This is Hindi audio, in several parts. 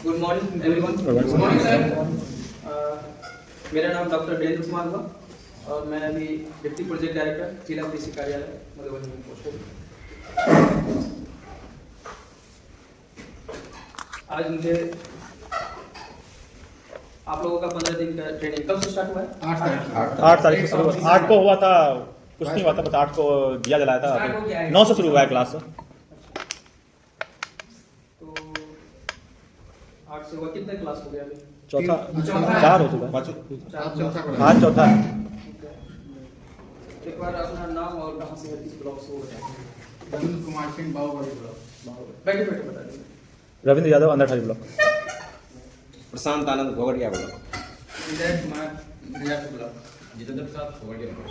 Good morning everyone. Good morning sir. मेरा नाम डॉक्टर वीरेंद्र कुमार हुआ और मैं अभी डिप्टी प्रोजेक्ट डायरेक्टर जिला कृषि कार्यालय मधुबनी में पोस्ट हूँ। आज मुझे आप लोगों का 15 दिन का ट्रेनिंग कब से स्टार्ट हुआ है? 8 तारीख से शुरू हुआ। 8 को हुआ था, कुछ नहीं हुआ था, बस 8 को दिया जलाया था। 9 से शुरू हुआ है क्लास। तो 8 से हुआ, कितने क्लास हो गया अभी? चौथा 4 हो चुका है, आज चौथा है। एक बार अपना नाम और कहाँ से है, किस ब्लॉक से हो रहा है? रविंद्र कुमार सिंह बाहुबली ब्लॉक। बैठे बैठे बता दीजिए। रविंद्र यादव अंदर block. Prashant Anand Ghogadiya block. Vijay Kumar Vijay block. Jitendra Prasad Ghogadiya block.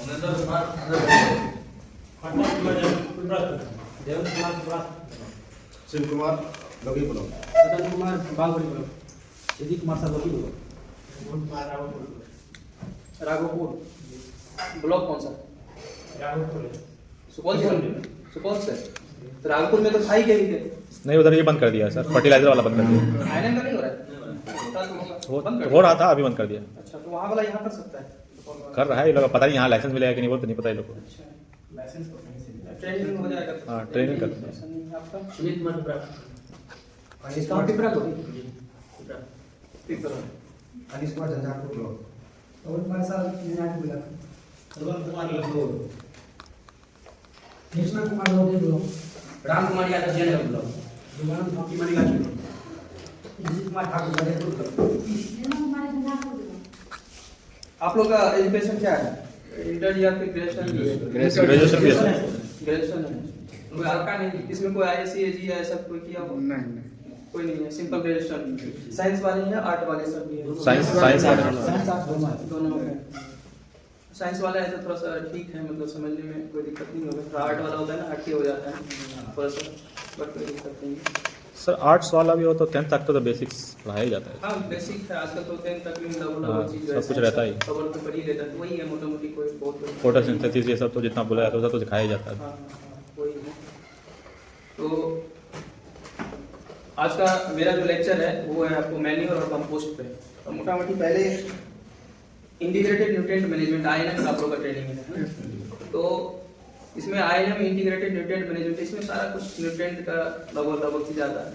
Amarendra Kumar Shiv Kumar लोगी ब्लॉक। सदन कुमार बाहुबली ब्लॉक। यदि कुमार सालोकी ब्लॉक। राघोपुर ब्लॉक कौन सा? सुपौल से। सुपौल से तो राघोपुर में तो खाई गई थे। नहीं, उधर ये बंद कर दिया है सर, फर्टिलाइजर वाला बंद कर दिया। आयरन का नहीं हो रहा है? बंद कर हो रहा था, अभी बंद कर दिया। अच्छा, तो वहाँ वाला यहाँ कर सकता है? कर रहा है ये लोग, पता नहीं यहाँ लाइसेंस मिलेगा कि नहीं, वो तो नहीं पता ये लोग को। अच्छा, लाइसेंस तो कहीं से ट्रेनिंग हो जाएगा। हाँ, ट्रेनिंग करते हैं। लाइसेंस नहीं है आपका? सुमित मधुप्रा। अनिश कुमार टिपरा को टिपरा। अनिश कुमार झंझारपुर ब्लॉक। और हमारे साथ मीनाट block, Ravindra Kumar Lucknow. Krishna Kumar Lodhi block, Ram Kumar Yadav general block. दुकान की मणिका जी। विजय कुमार ठाकुर बड़ेपुर ब्लॉक। आप लोग का एजुकेशन क्या है? इंटर या फिर ग्रेजुएशन भी है? ग्रेजुएशन भी है। ग्रेजुएशन है। कोई आपका नहीं, इसमें कोई आईएससी एजी ऐसा कोई किया हो? नहीं कोई नहीं है, सिंपल ग्रेजुएशन। साइंस वाले हैं, आर्ट वाले सब भी है? साइंस दोनों है। साइंस वाला है तो थोड़ा सा ठीक है, मतलब समझने में कोई दिक्कत नहीं होगा। थोड़ा आर्ट वाला होता है ना, हटके हो जाता है थोड़ा सा, बट कोई दिक्कत नहीं है। सर आर्ट्स वाला भी हो तो 10th तक तो बेसिक्स पढ़ाया ही जाता है। हाँ, बेसिक है आजकल तो 10 तक में लगभग हाँ, वो चीज़ सब कुछ रहता ही। खबर तो पढ़ी लेता है, तो वही है मोटा मोटी, कोई बहुत फोटोसिंथेसिस ये सब तो जितना बोला जाता है वो सब तो सिखाया ही जाता है। हाँ, वही है। तो आज का मेरा जो लेक्चर है वो है आपको मैन्योर और कंपोस्ट पे। तो मोटा मोटी पहले इंटीग्रेटेड न्यूट्रिएंट मैनेजमेंट आईएनएम का आप लोग का ट्रेनिंग है। तो इसमें आईएनएम इंटीग्रेटेड न्यूट्रिएंट मैनेजमेंट, इसमें सारा कुछ न्यूट्रिएंट का लगभग चीज आता है।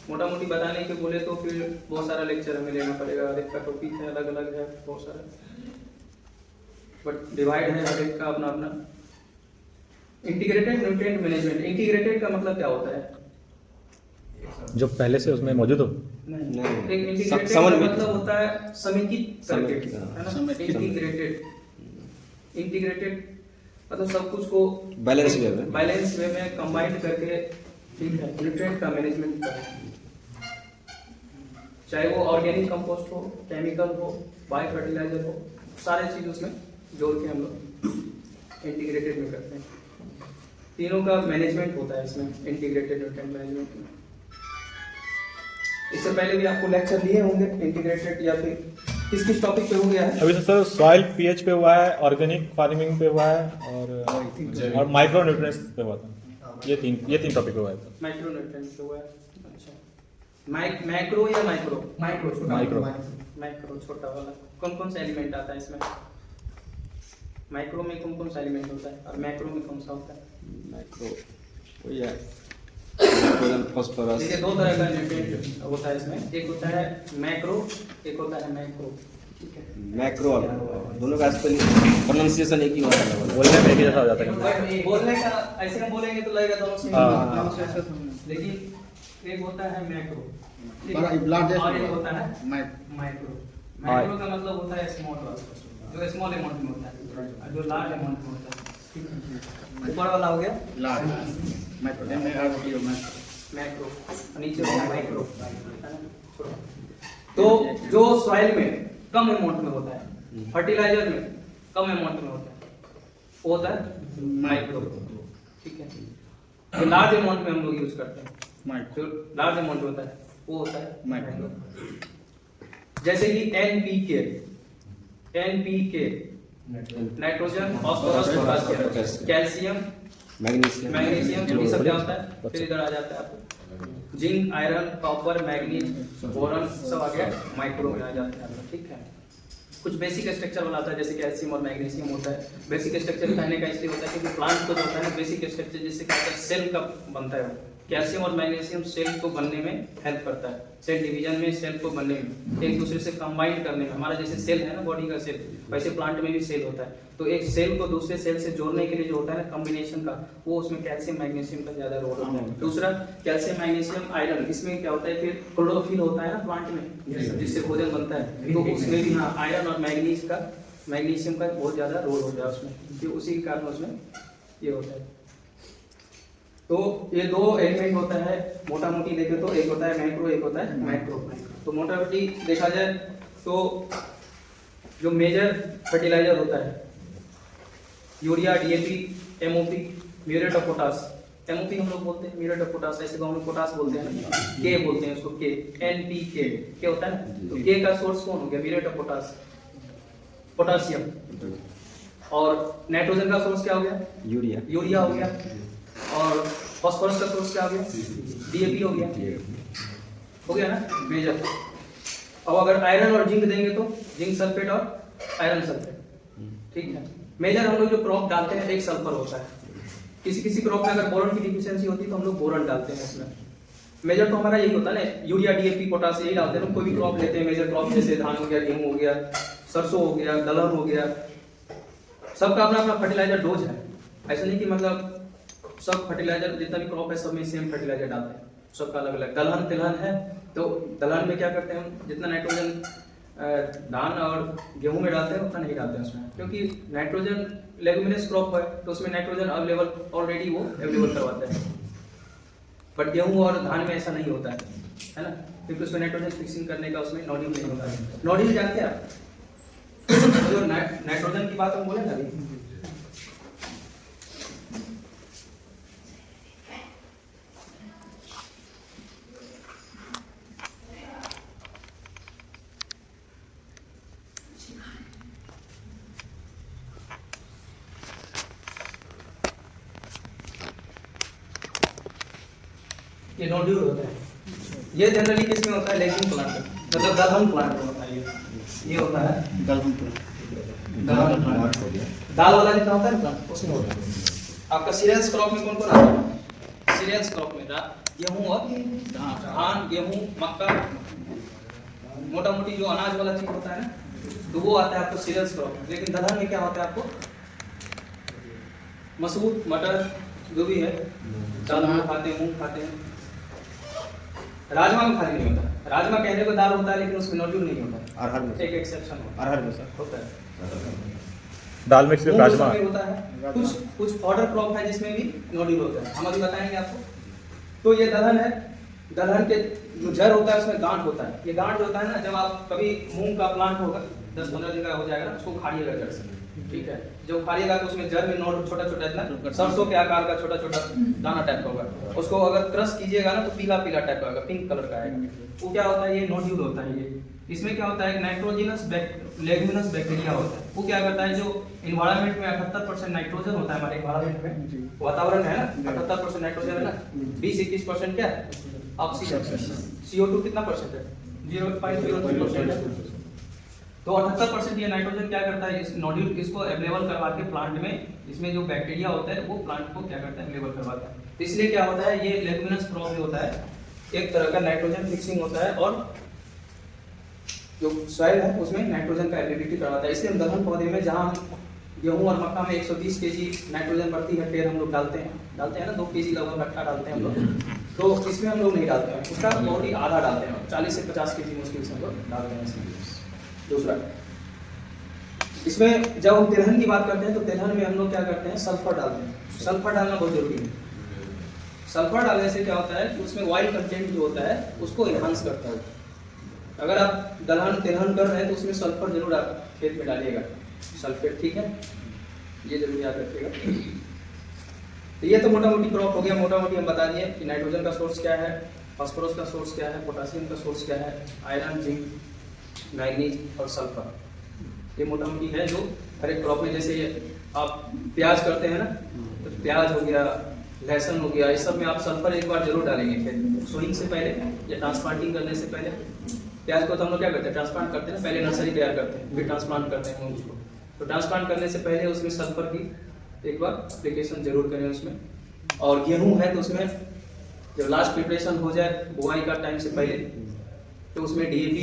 मोटा मोटी बताने के बोले तो फिर बहुत सारा लेक्चर हमें लेना पड़ेगा, हर एक का टॉपिक है, अलग अलग है बहुत सारा, बट डिवाइड है हर एक का अपना अपना। इंटीग्रेटेड न्यूट्रिएंट मैनेजमेंट, इंटीग्रेटेड का मतलब क्या होता है? जो पहले से उसमें मौजूद हो। नहीं, इंटीग्रेटेड का मतलब होता है समेकित करके, है ना? इंटीग्रेटेड मतलब सब कुछ को बैलेंस वे में कंबाइन करके, ठीक है, न्यूट्रिएंट का मैनेजमेंट करना। चाहे वो ऑर्गेनिक कंपोस्ट हो, केमिकल हो, बायो फर्टिलाइजर हो, सारे चीज उसमें जोड़ के हम लोग इंटीग्रेटेड में करते हैं। तीनों का मैनेजमेंट होता है इसमें, इंटीग्रेटेड न्यूट्रिएंट मैनेजमेंट में। इससे पहले भी आपको लेक्चर लिए होंगे इंटीग्रेटेड, या फिर किस किस टॉपिक पे हो गया है? अभी तो सर सॉइल पीएच पे हुआ है, ऑर्गेनिक फार्मिंग पे हुआ है और माइक्रो न्यूट्रिएंट्स पे हुआ था। ये तीन टॉपिक हुआ है। माइक्रो न्यूट्रिएंट्स पे हुआ है। अच्छा, मैक्रो या माइक्रो? माइक्रो छोटा वाला। कौन कौन सा एलिमेंट आता है इसमें? माइक्रो में कौन कौन सा एलिमेंट होता है और मैक्रो में कौन सा होता है? माइक्रो वही है, नाइट्रोजन फास्फोरस। देखिए, दो तरह का न्यूट्रिएंट होता है इसमें, एक होता है मैक्रो, एक होता है माइक्रो। ठीक है, मैक्रो दोनों का स्पेलिंग प्रोनाउंसिएशन एक ही होता है, बोलने में एक ही जैसा हो जाता है। बोलने का ऐसे हम बोलेंगे तो लगेगा दोनों सेम, लेकिन एक होता है मैक्रो, ठीक है, और एक होता है माइक्रो। माइक्रो का मतलब होता है स्मॉल वाला, जो स्मॉल अमाउंट में होता है, और जो लार्ज अमाउंट में होता है। ठीक है, ऊपर वाला हो गया मैक्रो, नीचे वाला माइक्रो। तो जो सॉइल में कम अमाउंट में होता है, फर्टिलाइजर में कम अमाउंट में होता है, वो होता है माइक्रो। ठीक है, जो लार्ज अमाउंट में हम लोग यूज करते हैं, जो लार्ज अमाउंट होता है वो होता है माइक्रो। जैसे कि NPK nitrogen, phosphorus, calcium, magnesium ये सब क्या होता है, फिर इधर आ जाता है आपको zinc, iron, copper, manganese, boron सब आ गया माइक्रो में आ जाता है आपका। ठीक है, कुछ बेसिक स्ट्रक्चर बनाता है जैसे कैल्शियम और मैग्नीशियम होता है। बेसिक स्ट्रक्चर कहने का इसलिए होता है क्योंकि प्लांट को जो होता है ना बेसिक स्ट्रक्चर जिससे क्या होता है सेल का बनता है। कैल्शियम और मैग्नीशियम सेल को बनने में हेल्प करता है, सेल डिवीजन में, सेल को बनने में, एक दूसरे से कंबाइन करने में। हमारा जैसे सेल है ना बॉडी का सेल, वैसे प्लांट में भी सेल होता है। तो एक सेल को दूसरे सेल से जोड़ने के लिए जो होता है ना कॉम्बिनेशन का, वो उसमें कैल्शियम मैग्नीशियम का ज्यादा रोल होता है। दूसरा कैल्शियम मैग्नीशियम आयरन, इसमें क्या होता है फिर क्लोरोफिल होता है ना प्लांट में जिससे भोजन बनता है, तो उसमें भी हाँ आयरन और मैग्नीशियम का बहुत ज्यादा रोल होता है उसमें, तो उसी के कारण उसमें ये होता है। तो ये दो एलिमेंट होता है मोटा मोटी देखे तो, एक होता है मैक्रो, एक होता है माइक्रो। तो मोटा मोटी देखा जाए तो जो मेजर फर्टिलाइजर होता है urea, DAP, MOP, muriate of potash. MOP हम लोग बोलते हैं, म्यूरेट ऑफ पोटास ऐसे गाँव में पोटास बोलते हैं, के बोलते हैं उसको, के एनपीके के होता है ना। तो के का सोर्स कौन हो गया, म्यूरेट ऑफ पोटास, पोटासियम। और नाइट्रोजन का सोर्स क्या हो गया, यूरिया हो गया। और फास्फोरस का सोर्स क्या हो गया, डीएपी हो गया ना मेजर। अब अगर आयरन और जिंक देंगे तो जिंक सल्फेट और आयरन सल्फेट। ठीक है, मेजर हम लोग जो क्रॉप डालते हैं एक सल्फर होता है। किसी क्रॉप में अगर बोरॉन की डिफिशियंसी होती है तो हम लोग बोरॉन डालते हैं उसमें। मेजर तो हमारा यही होता है ना, यूरिया, डीएपी, पोटास यही डालते हैं। कोई भी क्रॉप लेते हैं मेजर क्रॉप, जैसे धान हो गया, गेहूं हो गया, सरसों हो गया, दलहन हो गया, सबका अपना अपना फर्टिलाइजर डोज है। ऐसा नहीं कि मतलब सब फर्टिलाइजर जितना भी क्रॉप है सब में सेम फर्टिलाइजर डालते हैं, सबका अलग अलग। दलहन तिलहन है तो दलहन में क्या करते हैं हम, जितना नाइट्रोजन धान और गेहूं में डालते हैं उतना नहीं डालते हैं उसमें, क्योंकि नाइट्रोजन लेगुमिनस क्रॉप है तो उसमें नाइट्रोजन अवेलेबल ऑलरेडी वो अवेलेबल करवाता है। बट गेहूं और धान में ऐसा नहीं होता है ना, क्योंकि उसमें नाइट्रोजन फिक्सिंग करने का उसमें नोड्यूल नहीं होता है। नोड्यूल जानते हैं आप, जो नाइट्रोजन की बात हम बोले ना अभी, ये नोड्यूल होता है। ये जनरली किसमें होता है, लेगिंग प्लांट मतलब दलहन प्लांट में होता है। ये होता है दलहन प्लांट, दाल वाला जितना होता है ना उसमें होता है। आपका सीरियल्स क्रॉप में कौन कौन आता है, सीरियल्स क्रॉप में गेहूं और धान, गेहूं, मक्का, मोटा मोटी जो अनाज वाला चीज होता है ना, तो वो आता है आपको सीरियल्स क्रॉप में। लेकिन दलहन में क्या होता है आपको, मसूर, मटर जो भी है, दाल में खाते हैं, मूंग खाते हैं। राजमा में खाली नहीं होता, राजमा कहने को दाल होता है लेकिन उसमें नोड्यूल नहीं होता। अरहर में एक एक्सेप्शन अरहर में सर होता है, दाल मिक्स में राजमा होता है। कुछ फॉडर क्रॉप है जिसमें भी नोड्यूल होता है, हम अभी बताएंगे आपको। तो ये दलहन है, दलहन के जो जड़ होता है उसमें गांठ होता है। ये गांठ होता है ना, जब आप कभी मूंग का प्लांट होगा 10-15 दिन का हो जाएगा ना, उसको उखाड़िएगा जड़ से। ठीक है, जब उखाड़िएगा तो उसमें जड़ में नोड छोटा छोटा इतना सरसों के आकार का छोटा छोटा दाना टाइप का होगा। उसको अगर क्रश कीजिएगा ना तो पीला पीला टाइप का होगा, पिंक कलर का आएगा। वो क्या होता है, ये नोड्यूल होता है। ये इसमें क्या होता है, नाइट्रोजिनस लेगुमिनस बैक्टीरिया होता है। वो क्या करता है, जो इन्वायरमेंट में 78% नाइट्रोजन होता है, हमारे इन्वायरमेंट में वातावरण है ना 78% नाइट्रोजन है ना, 20-21% क्या है ऑक्सीजन, CO2 कितना परसेंट है, 0.03% है। तो 78% ये नाइट्रोजन क्या करता है, इस नोड्यूल इसको अवेलेबल करवा के प्लांट में, इसमें जो बैक्टीरिया होता है वो प्लांट को क्या करता है, अवेलेबल करवाता है। तो इसलिए क्या होता है, ये लेगुमिनस क्रॉप होता है, एक तरह का नाइट्रोजन फिक्सिंग होता है और जो सॉइल है उसमें नाइट्रोजन का एबिलिटी करवाता है। इसलिए हम दलहन पौधे में जहाँ गेहूं और मक्का में 120 केजी नाइट्रोजन प्रति हेक्टेयर हम लोग डालते हैं ना, 2 केजी लगभग रखा डालते हैं हम लोग, तो इसमें हम लोग नहीं डालते हैं, उसका बहुत ही आधा डालते हैं, 40 से 50 केजी मुश्किल से हम लोग डालते हैं इसमें। दूसरा, इसमें जब हम तिलहन की बात करते हैं तो तिलहन में हम लोग क्या करते हैं, सल्फर डालते हैं। सल्फर डालना बहुत जरूरी है। सल्फर डालने से क्या होता है कि उसमें ऑयल कंटेंट जो होता है उसको एनहांस करता है। अगर आप दलहन तिलहन कर रहे हैं तो उसमें सल्फर जरूर आप खेत में डालिएगा, सल्फेट। ठीक है, ये जरूर याद रखिएगा। तो ये तो मोटा मोटी क्रॉप हो गया, मोटा मोटी हम बता दिए कि नाइट्रोजन का सोर्स क्या है, फास्फोरस का सोर्स क्या है, पोटासियम का सोर्स क्या है, आयरन, जिंक, मैग्नीज और सल्फर, ये मोटा मोटी है जो हर एक क्रॉप में। जैसे आप प्याज करते हैं ना, तो प्याज हो गया, लहसुन हो गया, इस सब में आप सल्फर एक बार जरूर डालेंगे खेत में सोइंग से पहले या ट्रांसप्लांटिंग करने से पहले। प्याज को तो हम लोग क्या करते हैं, ट्रांसप्लांट करते हैं ना, पहले नर्सरी तैयार करते हैं फिर ट्रांसप्लांट करते हैं हम उसको। तो ट्रांसप्लांट करने से पहले उसमें सल्फर की एक बार एप्लीकेशन जरूर करें उसमें। और गेहूँ है तो उसमें जब लास्ट प्रिपरेशन हो जाए बुआई का टाइम से पहले, तो उसमें DAP,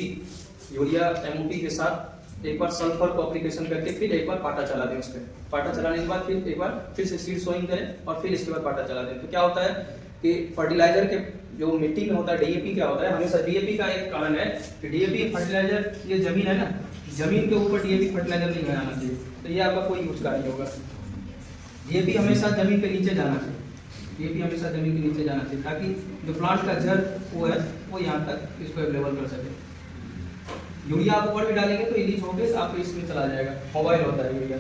यूरिया, MOP के साथ एक बार सल्फर को एप्लीकेशन करके फिर एक बार पाटा चला दें उस पर। पाटा चलाने के बाद फिर एक बार फिर से सीड सोइंग करें और फिर इसके बाद पाटा चला दें। तो क्या होता है कि फर्टिलाइजर के जो मिट्टी में होता है DAP क्या होता है, हमेशा DAP का एक कारण है कि DAP फर्टिलाइजर, ये जमीन है ना, जमीन के ऊपर DAP फर्टिलाइजर नहीं लगाना चाहिए, तो ये आपका कोई यूज का नहीं होगा। DAP हमेशा जमीन के नीचे जाना चाहिए, DAP हमेशा जमीन के नीचे जाना चाहिए ताकि जो प्लांट का जड़ वो है वो यहाँ तक इसको अवेलेबल कर सके। यूरिया आप ऊपर भी डालेंगे तो रिलीज होकर आपको इसमें चला जाएगा। मोबाइल होता है यूरिया,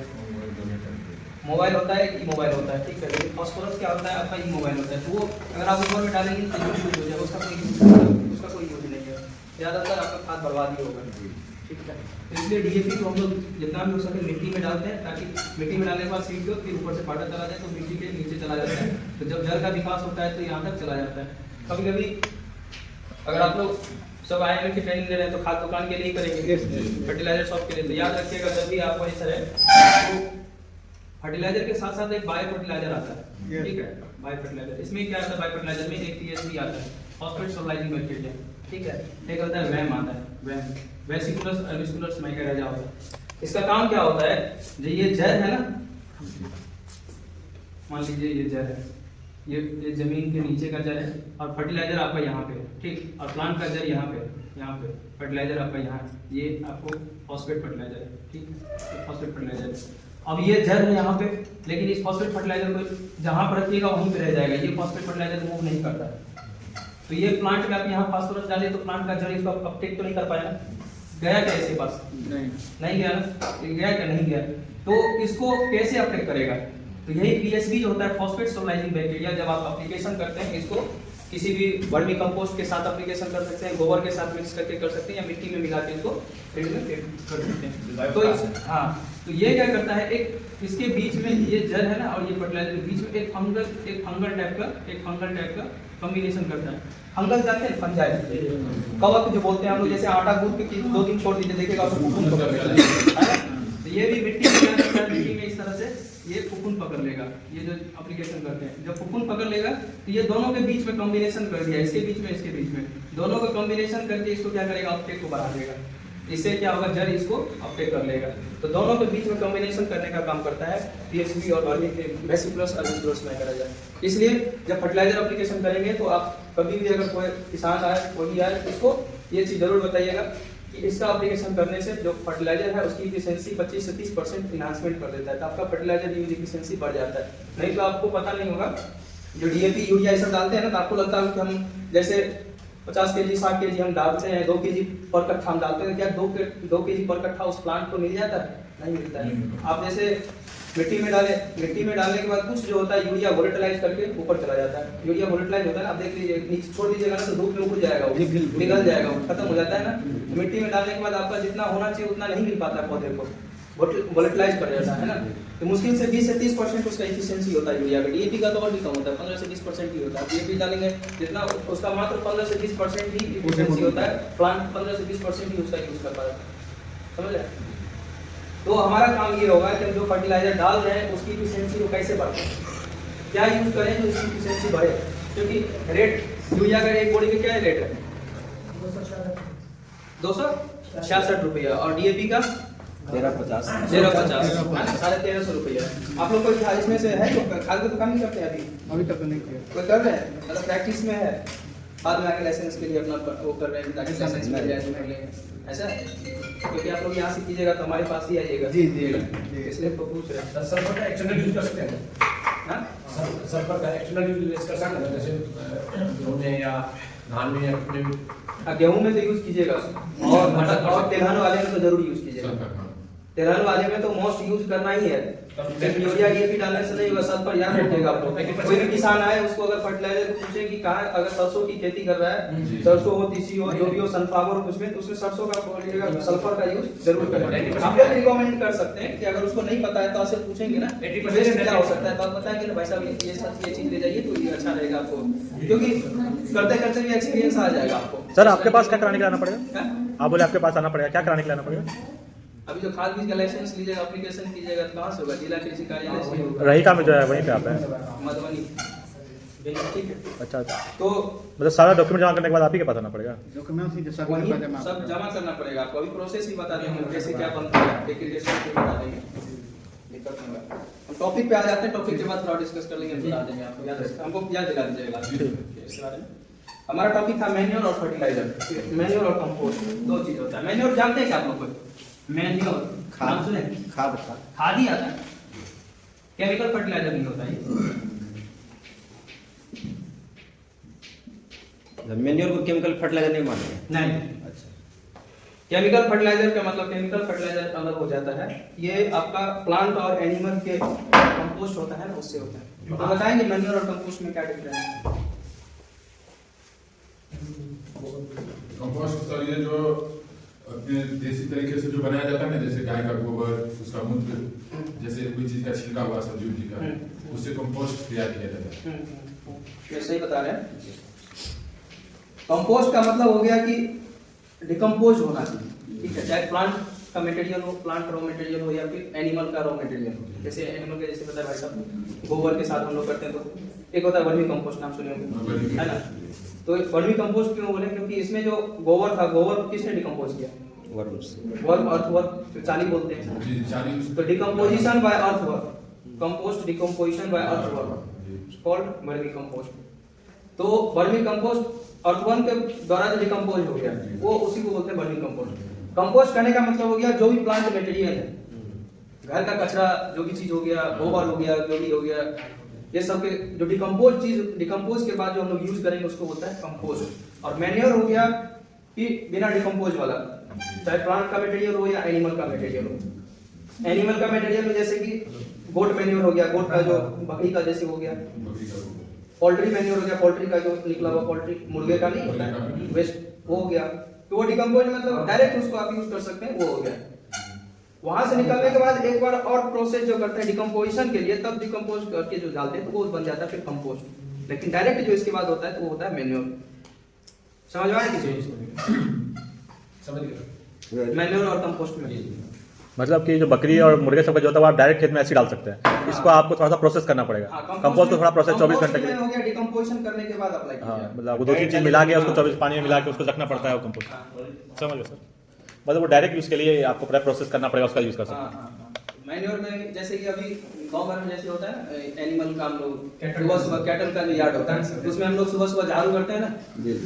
मोबाइल होता है, ई मोबाइल होता है, ठीक है। लेकिन फॉस्फोरस क्या होता है, आपका ई मोबाइल होता है। तो वो अगर आप ऊपर में डालेंगे तो यूज हो जाएगा, उसका कोई यूज नहीं है, ज़्यादातर आपका खाद बर्बाद ही होगा, ठीक है। इसलिए DAP को हम लोग जितना भी हो सके मिट्टी में डालते हैं ताकि मिट्टी में डालने के बाद सीड को फिर ऊपर से पाटा चला जाए तो मिट्टी के नीचे चला जाता है। तो जब जड़ का विकास होता है तो यहाँ तक चला जाता है। कभी कभी अगर आप लोग सब IML की ट्रेनिंग ले रहे हैं तो खाद दुकान के लिए ही करेंगे, फर्टिलाइजर शॉप के लिए, तो याद रखिएगा जब भी आपको ऐसा है तो फर्टिलाइजर के साथ साथ एक बायो फर्टिलाइजर आता है, ठीक है। बायो फर्टिलाइजर इसमें क्या आता है, बायो फर्टिलाइजर में एक TSP आता है, फॉस्फेट सोलाइजिंग बैक्टीरिया, ठीक है। एक होता है वैम आता है, वैम वेसिकुलस एल्विकुलस माइकोराइजा होता है। इसका काम क्या होता है, जो ये जड़ है ना, मान लीजिए ये जड़ है, ये जमीन के नीचे का जड़ है और फर्टिलाइजर आपका यहाँ पे, ठीक, और प्लांट का जड़ यहाँ पे फर्टिलाइजर आपका यहाँ, ये आपको फॉस्फेट फर्टिलाइजर है, ठीक, फॉस्फेट फर्टिलाइजर है। अब ये जड़ है यहाँ पे, लेकिन इस फॉस्फेट फर्टिलाइजर को जहाँ पर रखिएगा वहीं पे रह जाएगा, ये फॉस्फेट फर्टिलाइजर मूव नहीं करता है। तो ये प्लांट में आप यहाँ फास्फोरस डाले तो प्लांट का जड़ इसको अपटेक तो नहीं कर पाया, गया क्या इसके पास, नहीं गया ना, गया क्या, नहीं गया, तो इसको कैसे अपटेक करेगा। तो यही PSB जो होता है, फॉस्फेट सोलाइजिंग बैक्टीरिया, जब आप एप्लीकेशन करते हैं इसको किसी भी वर्मी कंपोस्ट के साथ एप्लीकेशन कर सकते हैं, गोबर के साथ मिक्स करके कर सकते हैं, या मिट्टी में मिला के इसको फील्ड में कर सकते हैं। तो हाँ, तो ये क्या करता है, एक इसके बीच में ये जड़ है ना और ये फर्टिलाइजर के बीच में एक फंगल टाइप का कॉम्बिनेशन करता है। फंगल जानते हैं, फंजाई कवक जो बोलते हैं हम लोग, जैसे आटा गूंथ के 2 दिन छोड़ दीजिए देखिएगा उसको फफूंद पकड़ लेगा, है ना। तो ये भी मिट्टी में क्या करता है, मिट्टी में इस तरह से ये फफूंद पकड़ लेगा, ये जो एप्लीकेशन करते हैं, जब फफूंद पकड़ लेगा तो ये दोनों के बीच में कॉम्बिनेशन कर दिया, इसके बीच में दोनों का कॉम्बिनेशन करके इसको क्या करेगा, अपटेक को बढ़ा देगा। इससे क्या होगा, जड़ इसको अपटेक कर लेगा। तो दोनों के बीच में कॉम्बिनेशन करने का काम करता है PSB और वेसिकुलस एल्विकुलस माइकोराइजा। इसलिए जब फर्टिलाइजर एप्लीकेशन करेंगे तो आप कभी भी अगर कोई किसान आए, कोई आए, इसको ये चीज़ जरूर बताइएगा कि इसका एप्लीकेशन करने से जो फर्टिलाइजर है उसकी इफिशियंसी 25 से 30% इन्हांसमेंट कर देता है, तो आपका फर्टिलाइजर यूज इफिशियंसी बढ़ जाता है। नहीं तो आपको पता नहीं होगा, जो DAP यूरिया ऐसा डालते हैं ना, तो आपको लगता है कि हम जैसे 50 kg 60 kg हम डालते हैं, 2 kg पर कट्ठा हम डालते हैं, क्या 2 kg पर कट्ठा उस प्लांट को मिल जाता है, नहीं मिलता है। आप जैसे मिट्टी में डालने के बाद कुछ जो होता है यूरिया वोलेटिलाइज करके ऊपर चला जाता है, यूरिया वोलेटिलाइज होता है ना, आप देख लीजिए, नीचे छोड़ दीजिएगा ना तो धूप में उड़ जाएगा, पिघल जाएगा, खत्म हो जाता है ना। मिट्टी में डालने के बाद आपका जितना होना चाहिए उतना नहीं मिल पाता पौधे को, वोलेटिलाइज कर जाता है ना। तो मुश्किल से 20 से 30% उसका एफिशिएंसी होता है यूरिया का। DAP का तो और भी कम होता है, 15 से 20% ही होता है। DAP डालेंगे जितना उसका मात्र 15 से 20% ही एफिशिएंसी होता है, प्लांट 15 से 20% ही उसका यूज कर पाता है, समझ रहे। तो हमारा काम ये होगा कि हम जो फर्टिलाइजर डाल रहे हैं उसकी एफिशिएंसी को कैसे बढ़ाएं, क्या यूज करें तो उसकी एफिशिएंसी बढ़े। क्योंकि रेट यूरिया का एक बोरी का क्या रेट है, 266 रुपया, और DAP का 1350 1350 रुपया। आप लोग कोई इसमें से है जो खाद की दुकान नहीं करते हैं अभी तक तो नहीं किया, कोई कर रहे हैं, मतलब प्रैक्टिस में है, बाद में आके लाइसेंस के लिए अपना वो कर रहे हैं ताकि लाइसेंस मिल जाए तो कर लेंगे ऐसा। क्योंकि आप लोग यहाँ से कीजिएगा तो हमारे पास ही आइएगा, जी, इसलिए तो पूछ रहे हैं। सल्फर का एक्सटर्नल यूज कर सकते हैं, हाँ, सल्फर का एक्सटर्नल यूज कर सकते हैं, जैसे गेहूं में या धान में या अपने में। गेहूं में तो यूज कीजिएगा, और तिलहन वाले में तो जरूर यूज कीजिएगा। तिलहन वाले में तो मोस्ट यूज करना ही है, लेकिन यूरिया डीएपी डालने से नहीं होगा, सब पर याद रखिएगा आपको। कोई भी किसान आए उसको अगर फर्टिलाइजर पूछे कि कहाँ, अगर सरसों की खेती कर रहा है, सरसों हो, तीसी हो, जो भी हो, सनफ्लावर हो, कुछ में, तो उसमें सरसों का बोलिएगा सल्फर का यूज जरूर करें। आप लोग रिकमेंड कर सकते हैं कि अगर उसको नहीं पता है तो आपसे पूछेंगे ना बेस्ट क्या हो सकता है, तो आप बताएंगे ना भाई साहब ये चीज ले जाइए तो ये अच्छा रहेगा आपको, क्योंकि करते करते भी एक्सपीरियंस आ जाएगा आपको। सर आपके पास क्या कराने के लिए आना पड़ेगा? आप बोले आपके पास आना पड़ेगा, क्या कराने के लिए आना पड़ेगा? अभी जो खाद बीज का लाइसेंस लीजिएगा, एप्लीकेशन कीजिएगा, तो कहाँ से होगा? जिला कृषि कार्यालय से होगा, रहीका में जो है वहीं पे आप हैं? मधुबनी। ठीक है, अच्छा अच्छा, तो मतलब सारा डॉक्यूमेंट जमा करने के बाद आप ही के पास आना पड़ेगा? डॉक्यूमेंट ही जैसा वही सब जमा करना पड़ेगा आपको। अभी प्रोसेस ही बता देंगे कैसे क्या बनता है, एप्लीकेशन भी बता देंगे, दिक्कत नहीं होगा। हम टॉपिक पे आ जाते हैं, टॉपिक के बाद थोड़ा डिस्कस कर लेंगे, बता देंगे आपको, याद रखिए, हमको याद दिला दीजिएगा इसके बारे में। हमारा टॉपिक था मैन्योर और फर्टिलाइजर। मैन्योर और कंपोस्ट दो चीज होता है। मैन्योर जानते हैं क्या आप लोग? मैन्योर नाम सुने? खाद खाद ही आता है, केमिकल फर्टिलाइजर नहीं होता है। मैन्योर को केमिकल फर्टिलाइजर नहीं मानते? नहीं, अच्छा, केमिकल फर्टिलाइजर का मतलब केमिकल फर्टिलाइजर अलग हो जाता है। ये आपका प्लांट और एनिमल के कंपोस्ट होता है ना, उससे होता है। तो बताएंगे मैन्योर और कंपोस्ट में क्या डिफरेंस है? कंपोस्ट सर ये जो अपने देसी तरीके से जो बनाया जाता है ना, जैसे गाय का गोबर, उसका मूत्र, जैसे कोई चीज का छिलका हुआ सब्जी उब्जी का, उससे कंपोस्ट तैयार किया जाता है। ये सही बता रहे हैं। कंपोस्ट का मतलब हो गया कि डिकम्पोज होना चाहिए, ठीक है, चाहे प्लांट का मटेरियल हो, प्लांट रॉ मटेरियल हो, या फिर एनिमल का रॉ मटेरियल हो। जैसे एनिमल के जैसे बताया भाई साहब, गोबर के साथ हम लोग करते हैं, तो एक होता है वर्मी कंपोस्ट, नाम सुने होंगे, है ना? तो वर्मी कंपोस्ट क्यों बोले? क्योंकि इसमें जो गोबर था, गोबर किसने डिकम्पोज किया? वर्म, अर्थवर्क, चाली बोलते हैं। तो decomposition by earthwork, compost decomposition by earthwork called vermi compost. तो वर्मी कंपोस्ट अर्थवर्म के द्वारा जो डिकम्पोज हो गया, वो उसी को बोलते हैं वर्मी कंपोस्ट। कंपोस्ट करने का मतलब हो गया जो भी प्लांट मटेरियल है, घर का कचरा जो भी चीज हो गया, गोबर हो गया, जो भी हो गया, ये सब के जो डिकम्पोज चीज, डिकम्पोज के बाद जो हम लोग यूज करेंगे उसको बोलता है कंपोस्ट। और मैन्योर हो गया कि बिना डिकम्पोज वाला, चाहे प्लांट का मटेरियल हो या एनिमल का मटेरियल हो। एनिमल का मटेरियल में जैसे कि गोट मैन्योर हो गया, गोट का जो बकरी का जैसे हो गया, पोल्ट्री मैन्योर हो गया, पोल्ट्री का जो निकला हुआ पोल्ट्री, मुर्गे का नहीं होता है वेस्ट, वो हो गया। तो वो डिकम्पोज मतलब डायरेक्ट उसको आप यूज कर सकते हैं, वो हो गया। वहां से निकलने के बाद एक बार और प्रोसेस जो करते हैं डिकम्पोजिशन के लिए, तब डिकम्पोज करके जो डालते हैं तो वो बन जाता है फिर कंपोस्ट। लेकिन डायरेक्ट जो इसके बाद होता है तो वो होता है मैन्योर। समझ में आया किसी? समझ गए? मैन्योर और कंपोस्ट में मतलब कि जो बकरी और मुर्गे सब का जो होता है वो आप डायरेक्ट खेत में ऐसे डाल सकते हैं, इसको आपको थोड़ा सा प्रोसेस करना पड़ेगा। कंपोस्ट को थोड़ा प्रोसेस 24 घंटे के हो गया, डिकम्पोजिशन करने के बाद अप्लाई हाँ, कीजिए। मतलब वो दो तीन चीज मिला के उसको 24 पानी में मिला के उसको रखना पड़ता है वो कंपोस्ट। समझ गए सर? मतलब वो डायरेक्ट यूज के लिए आपको पूरा प्रोसेस करना पड़ेगा, उसका यूज कर सकते हैं। मैन्योर में जैसे कि अभी गांव घर में जैसे होता है ना, एनिमल का हम लोग सुबह सुबह कैटल का जो यार्ड होता है, उसमें हम लोग सुबह सुबह झाड़ू करते हैं ना,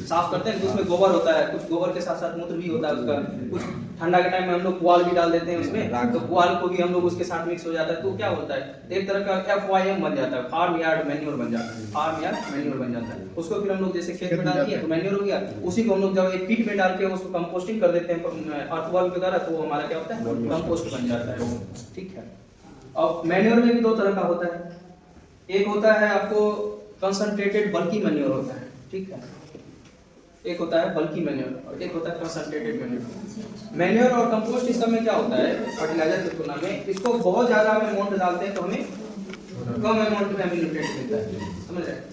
साफ करते हैं, तो उसमें गोबर होता है, कुछ गोबर के साथ साथ मूत्र भी होता है उसका। कुछ ठंडा के टाइम में हम लोग पुआल भी डाल देते हैं उसमें, तो पुआल को भी हम लोग उसके साथ मिक्स हो जाता है, तो क्या होता है एक तरह का FYM बन जाता है, फार्म यार्ड मैन्योर बन जाता है, फार्म यार्ड मैन्योर बन जाता है। उसको फिर हम लोग जैसे खेत में डाल दिया तो मैन्योर हो गया, उसी को हम लोग जब एक पीट में डाल के उसको कंपोस्टिंग कर देते हैं अर्थवर्क के द्वारा, तो हमारा क्या होता है कंपोस्ट बन जाता है। ठीक है। अब मैन्योर में भी दो तरह का होता है, एक होता है आपको कंसंट्रेटेड बल्की मैन्योर होता है, ठीक है, एक होता है बल्की मैन्योर और एक होता है कंसंट्रेटेड मैन्योर। मैन्योर और कंपोस्ट इस सब में क्या होता है फर्टिलाइजर की तुलना में, इसको बहुत ज्यादा हम अमाउंट डालते हैं तो हमें कम अमाउंट में हमें न्यूट्रिएंट मिलता है, समझ रहे हैं?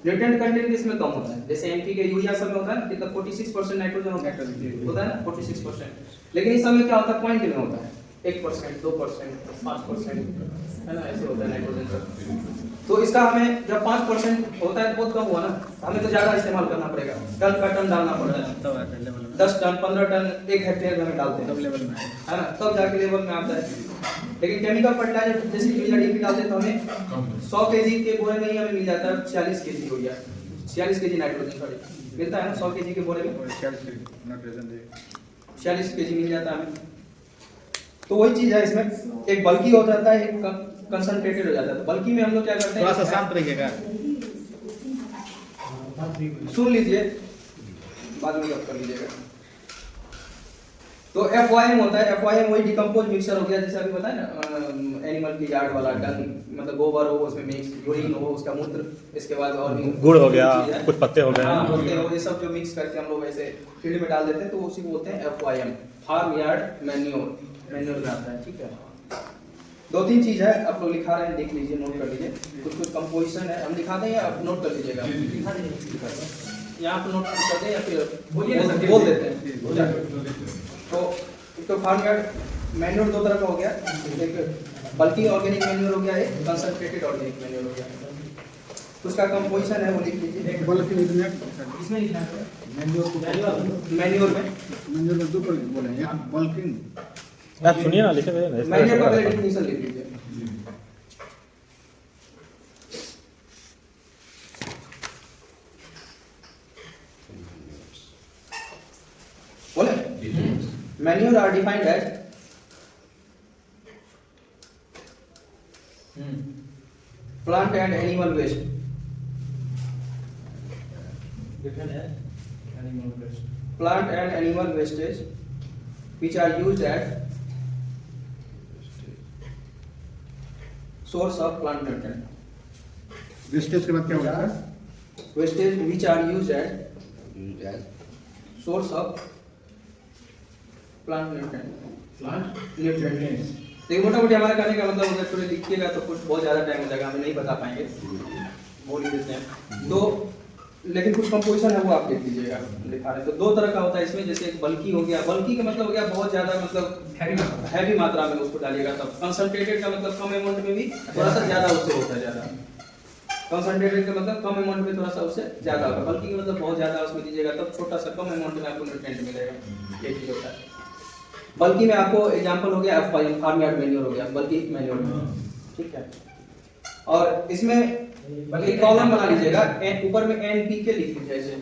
न्यूट्रिएंट कंटेंट इसमें कम होता है, जैसे एमपी के यूरिया सब में होता है ना, कितना 46% नाइट्रोजन होता है ना, 46%, लेकिन इस समय क्या होता है पॉइंट में होता है 1%, 2%, 5%, है ना, ऐसे होता है नाइट्रोजन सब। तो इसका हमें जब 5% होता है बहुत कम हुआ ना, हमें तो ज्यादा इस्तेमाल करना पड़ेगा, टन का टन डालना पड़ता है, 10 टन 15 टन 1 हेक्टेयर में डालते हैं लेवल में, है ना, तब जाके लेवल में आता है। लेकिन केमिकल फर्टिलाइजर जैसे यूरिया डीपी डालते हैं तो हमें 100 केजी के बोरे में ही हमें मिल जाता है 46 KG urea, 46 KG nitrogen sorry मिलता है ना 100 केजी के बोरे में 46 केजी मिल जाता है हमें। तो वही चीज है इसमें, एक बल्की हो जाता है, एक कंसंट्रेटेड हो जाता है। तो बल्की में हम लोग क्या करते हैं, थोड़ा सा शांत रहिएगा, सुन लीजिए बाद में जब कर लीजिएगा। तो FYM होता है, FYM वही डिकम्पोज मिक्सचर हो गया, जैसे अभी बताया ना एनिमल की यार्ड वाला डंग, मतलब गोबर हो उसमें मिक्स, यूरिन हो उसका मूत्र, इसके बाद और भी गुड़ हो गया, चीज़ है। कुछ पत्ते हो गए। हाँ, पत्ते हो, ये सब जो मिक्स करके हम लोग ऐसे फील्ड में डाल देते हैं, तो उसी को बोलते हैं FYM, फार्म यार्ड मैन्योर में आता है। ठीक है, 2-3 चीज है, आप लोग लिखा रहे हैं, देख लीजिए, नोट कर लीजिए। कुछ कंपोजिशन है, हम दिखा दें या आप नोट कर लीजिएगा? यहाँ पे नोट कर दें या फिर बोल देते हैं? तो फार्म यार्ड मैन्योर 2 तरह का हो गया, एक बल्कि ऑर्गेनिक मैन्योर हो गया, एक कंसंट्रेटेड ऑर्गेनिक मैन्योर हो गया। उसका कंपोजिशन है वो लिख लीजिए। इसमें लिखना है मैन्योर में 2 पर बोले बल्किंग। आप सुनिए ना, लिखे हुए हैं मैन्योर का पहले डेफिनेशन लिख लीजिए। बोले manure are defined as plant and animal waste, plant and animal wastage which are used as source of plant nutrient. Wastage के बाद क्या होता है? Wastage which are used as source of plant nutrient. देखिए मोटा-मोटी हमारा कहने का मतलब अगर थोड़े लिखिएगा तो कुछ बहुत ज़्यादा टाइम हो जाएगा, हमें नहीं बता पाएंगे, बोल ही देते हैं। तो लेकिन कुछ कंपोजिशन है वो आप देख लीजिएगा, लिखा रहे। तो 2 तरह का होता है इसमें, जैसे एक बल्कि हो गया, बल्कि का मतलब हो गया बहुत ज्यादा, मतलब हैवी मात्रा में उसको डालिएगा तब। कंसंट्रेटेड का मतलब कम अमाउंट में भी थोड़ा सा ज्यादा उससे होता है ज्यादा। कंसंट्रेटेड का मतलब कम अमाउंट में थोड़ा सा उससे ज्यादा होगा, बल्कि का मतलब बहुत ज्यादा उसमें दीजिएगा तब छोटा सा कम अमाउंट में आपको न्यूट्रिएंट मिलेगा, ये चीज होता है। बल्कि में आपको एग्जांपल हो गया FYM, फार्म यार्ड मैन्योर हो गया, बल्कि मैन्योर में। ठीक है, और इसमें एक कॉलम बना लीजिएगा, ऊपर में NPK लिख लीजिए, जैसे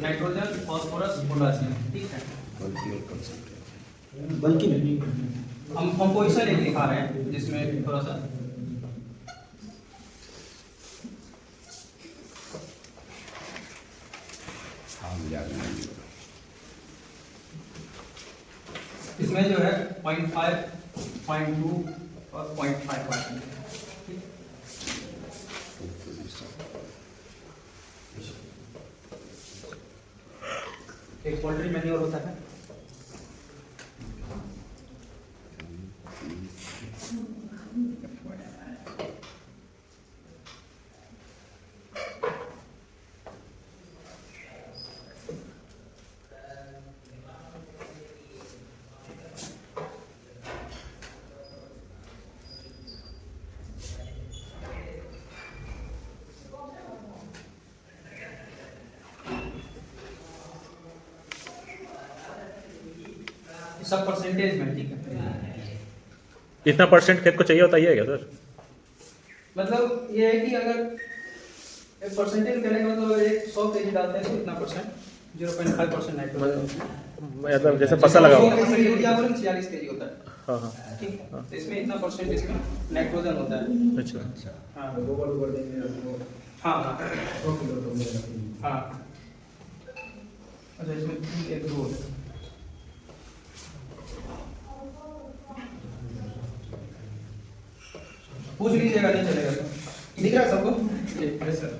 नाइट्रोजन, फास्फोरस, पोटेशियम। ठीक है, बल्कि नहीं हम कंपोजिशन एक लिखा रहे हैं जिसमें थोड़ा सा इसमें जो है 0.5, 0.2 और 0.5%। एक पोल्ट्री मैन्योर होता है, सब परसेंटेज में। ठीक है, कितना परसेंट खेत को चाहिए होता है क्या सर? मतलब ये है कि अगर एक परसेंटेज करने का मतलब एक 100 kg डालते हैं तो इतना परसेंट 0.5% नाइट्रोजन, मतलब जैसे पता लगा हुआ। 100 kg यूरिया बोले 46 kg होता है। हाँ हाँ, ठीक है, तो इसमें इतना परसेंट इसमें नाइट्रोजन होता है। अच्छा, हाँ गोबर गोबर देंगे आपको हाँ हाँ 100 किलो तो मिलेगा। हाँ, अच्छा इसमें एक दो पूछ लीजिएगा, नहीं चलेगा तो। दिख रहा है सबको? Yes sir.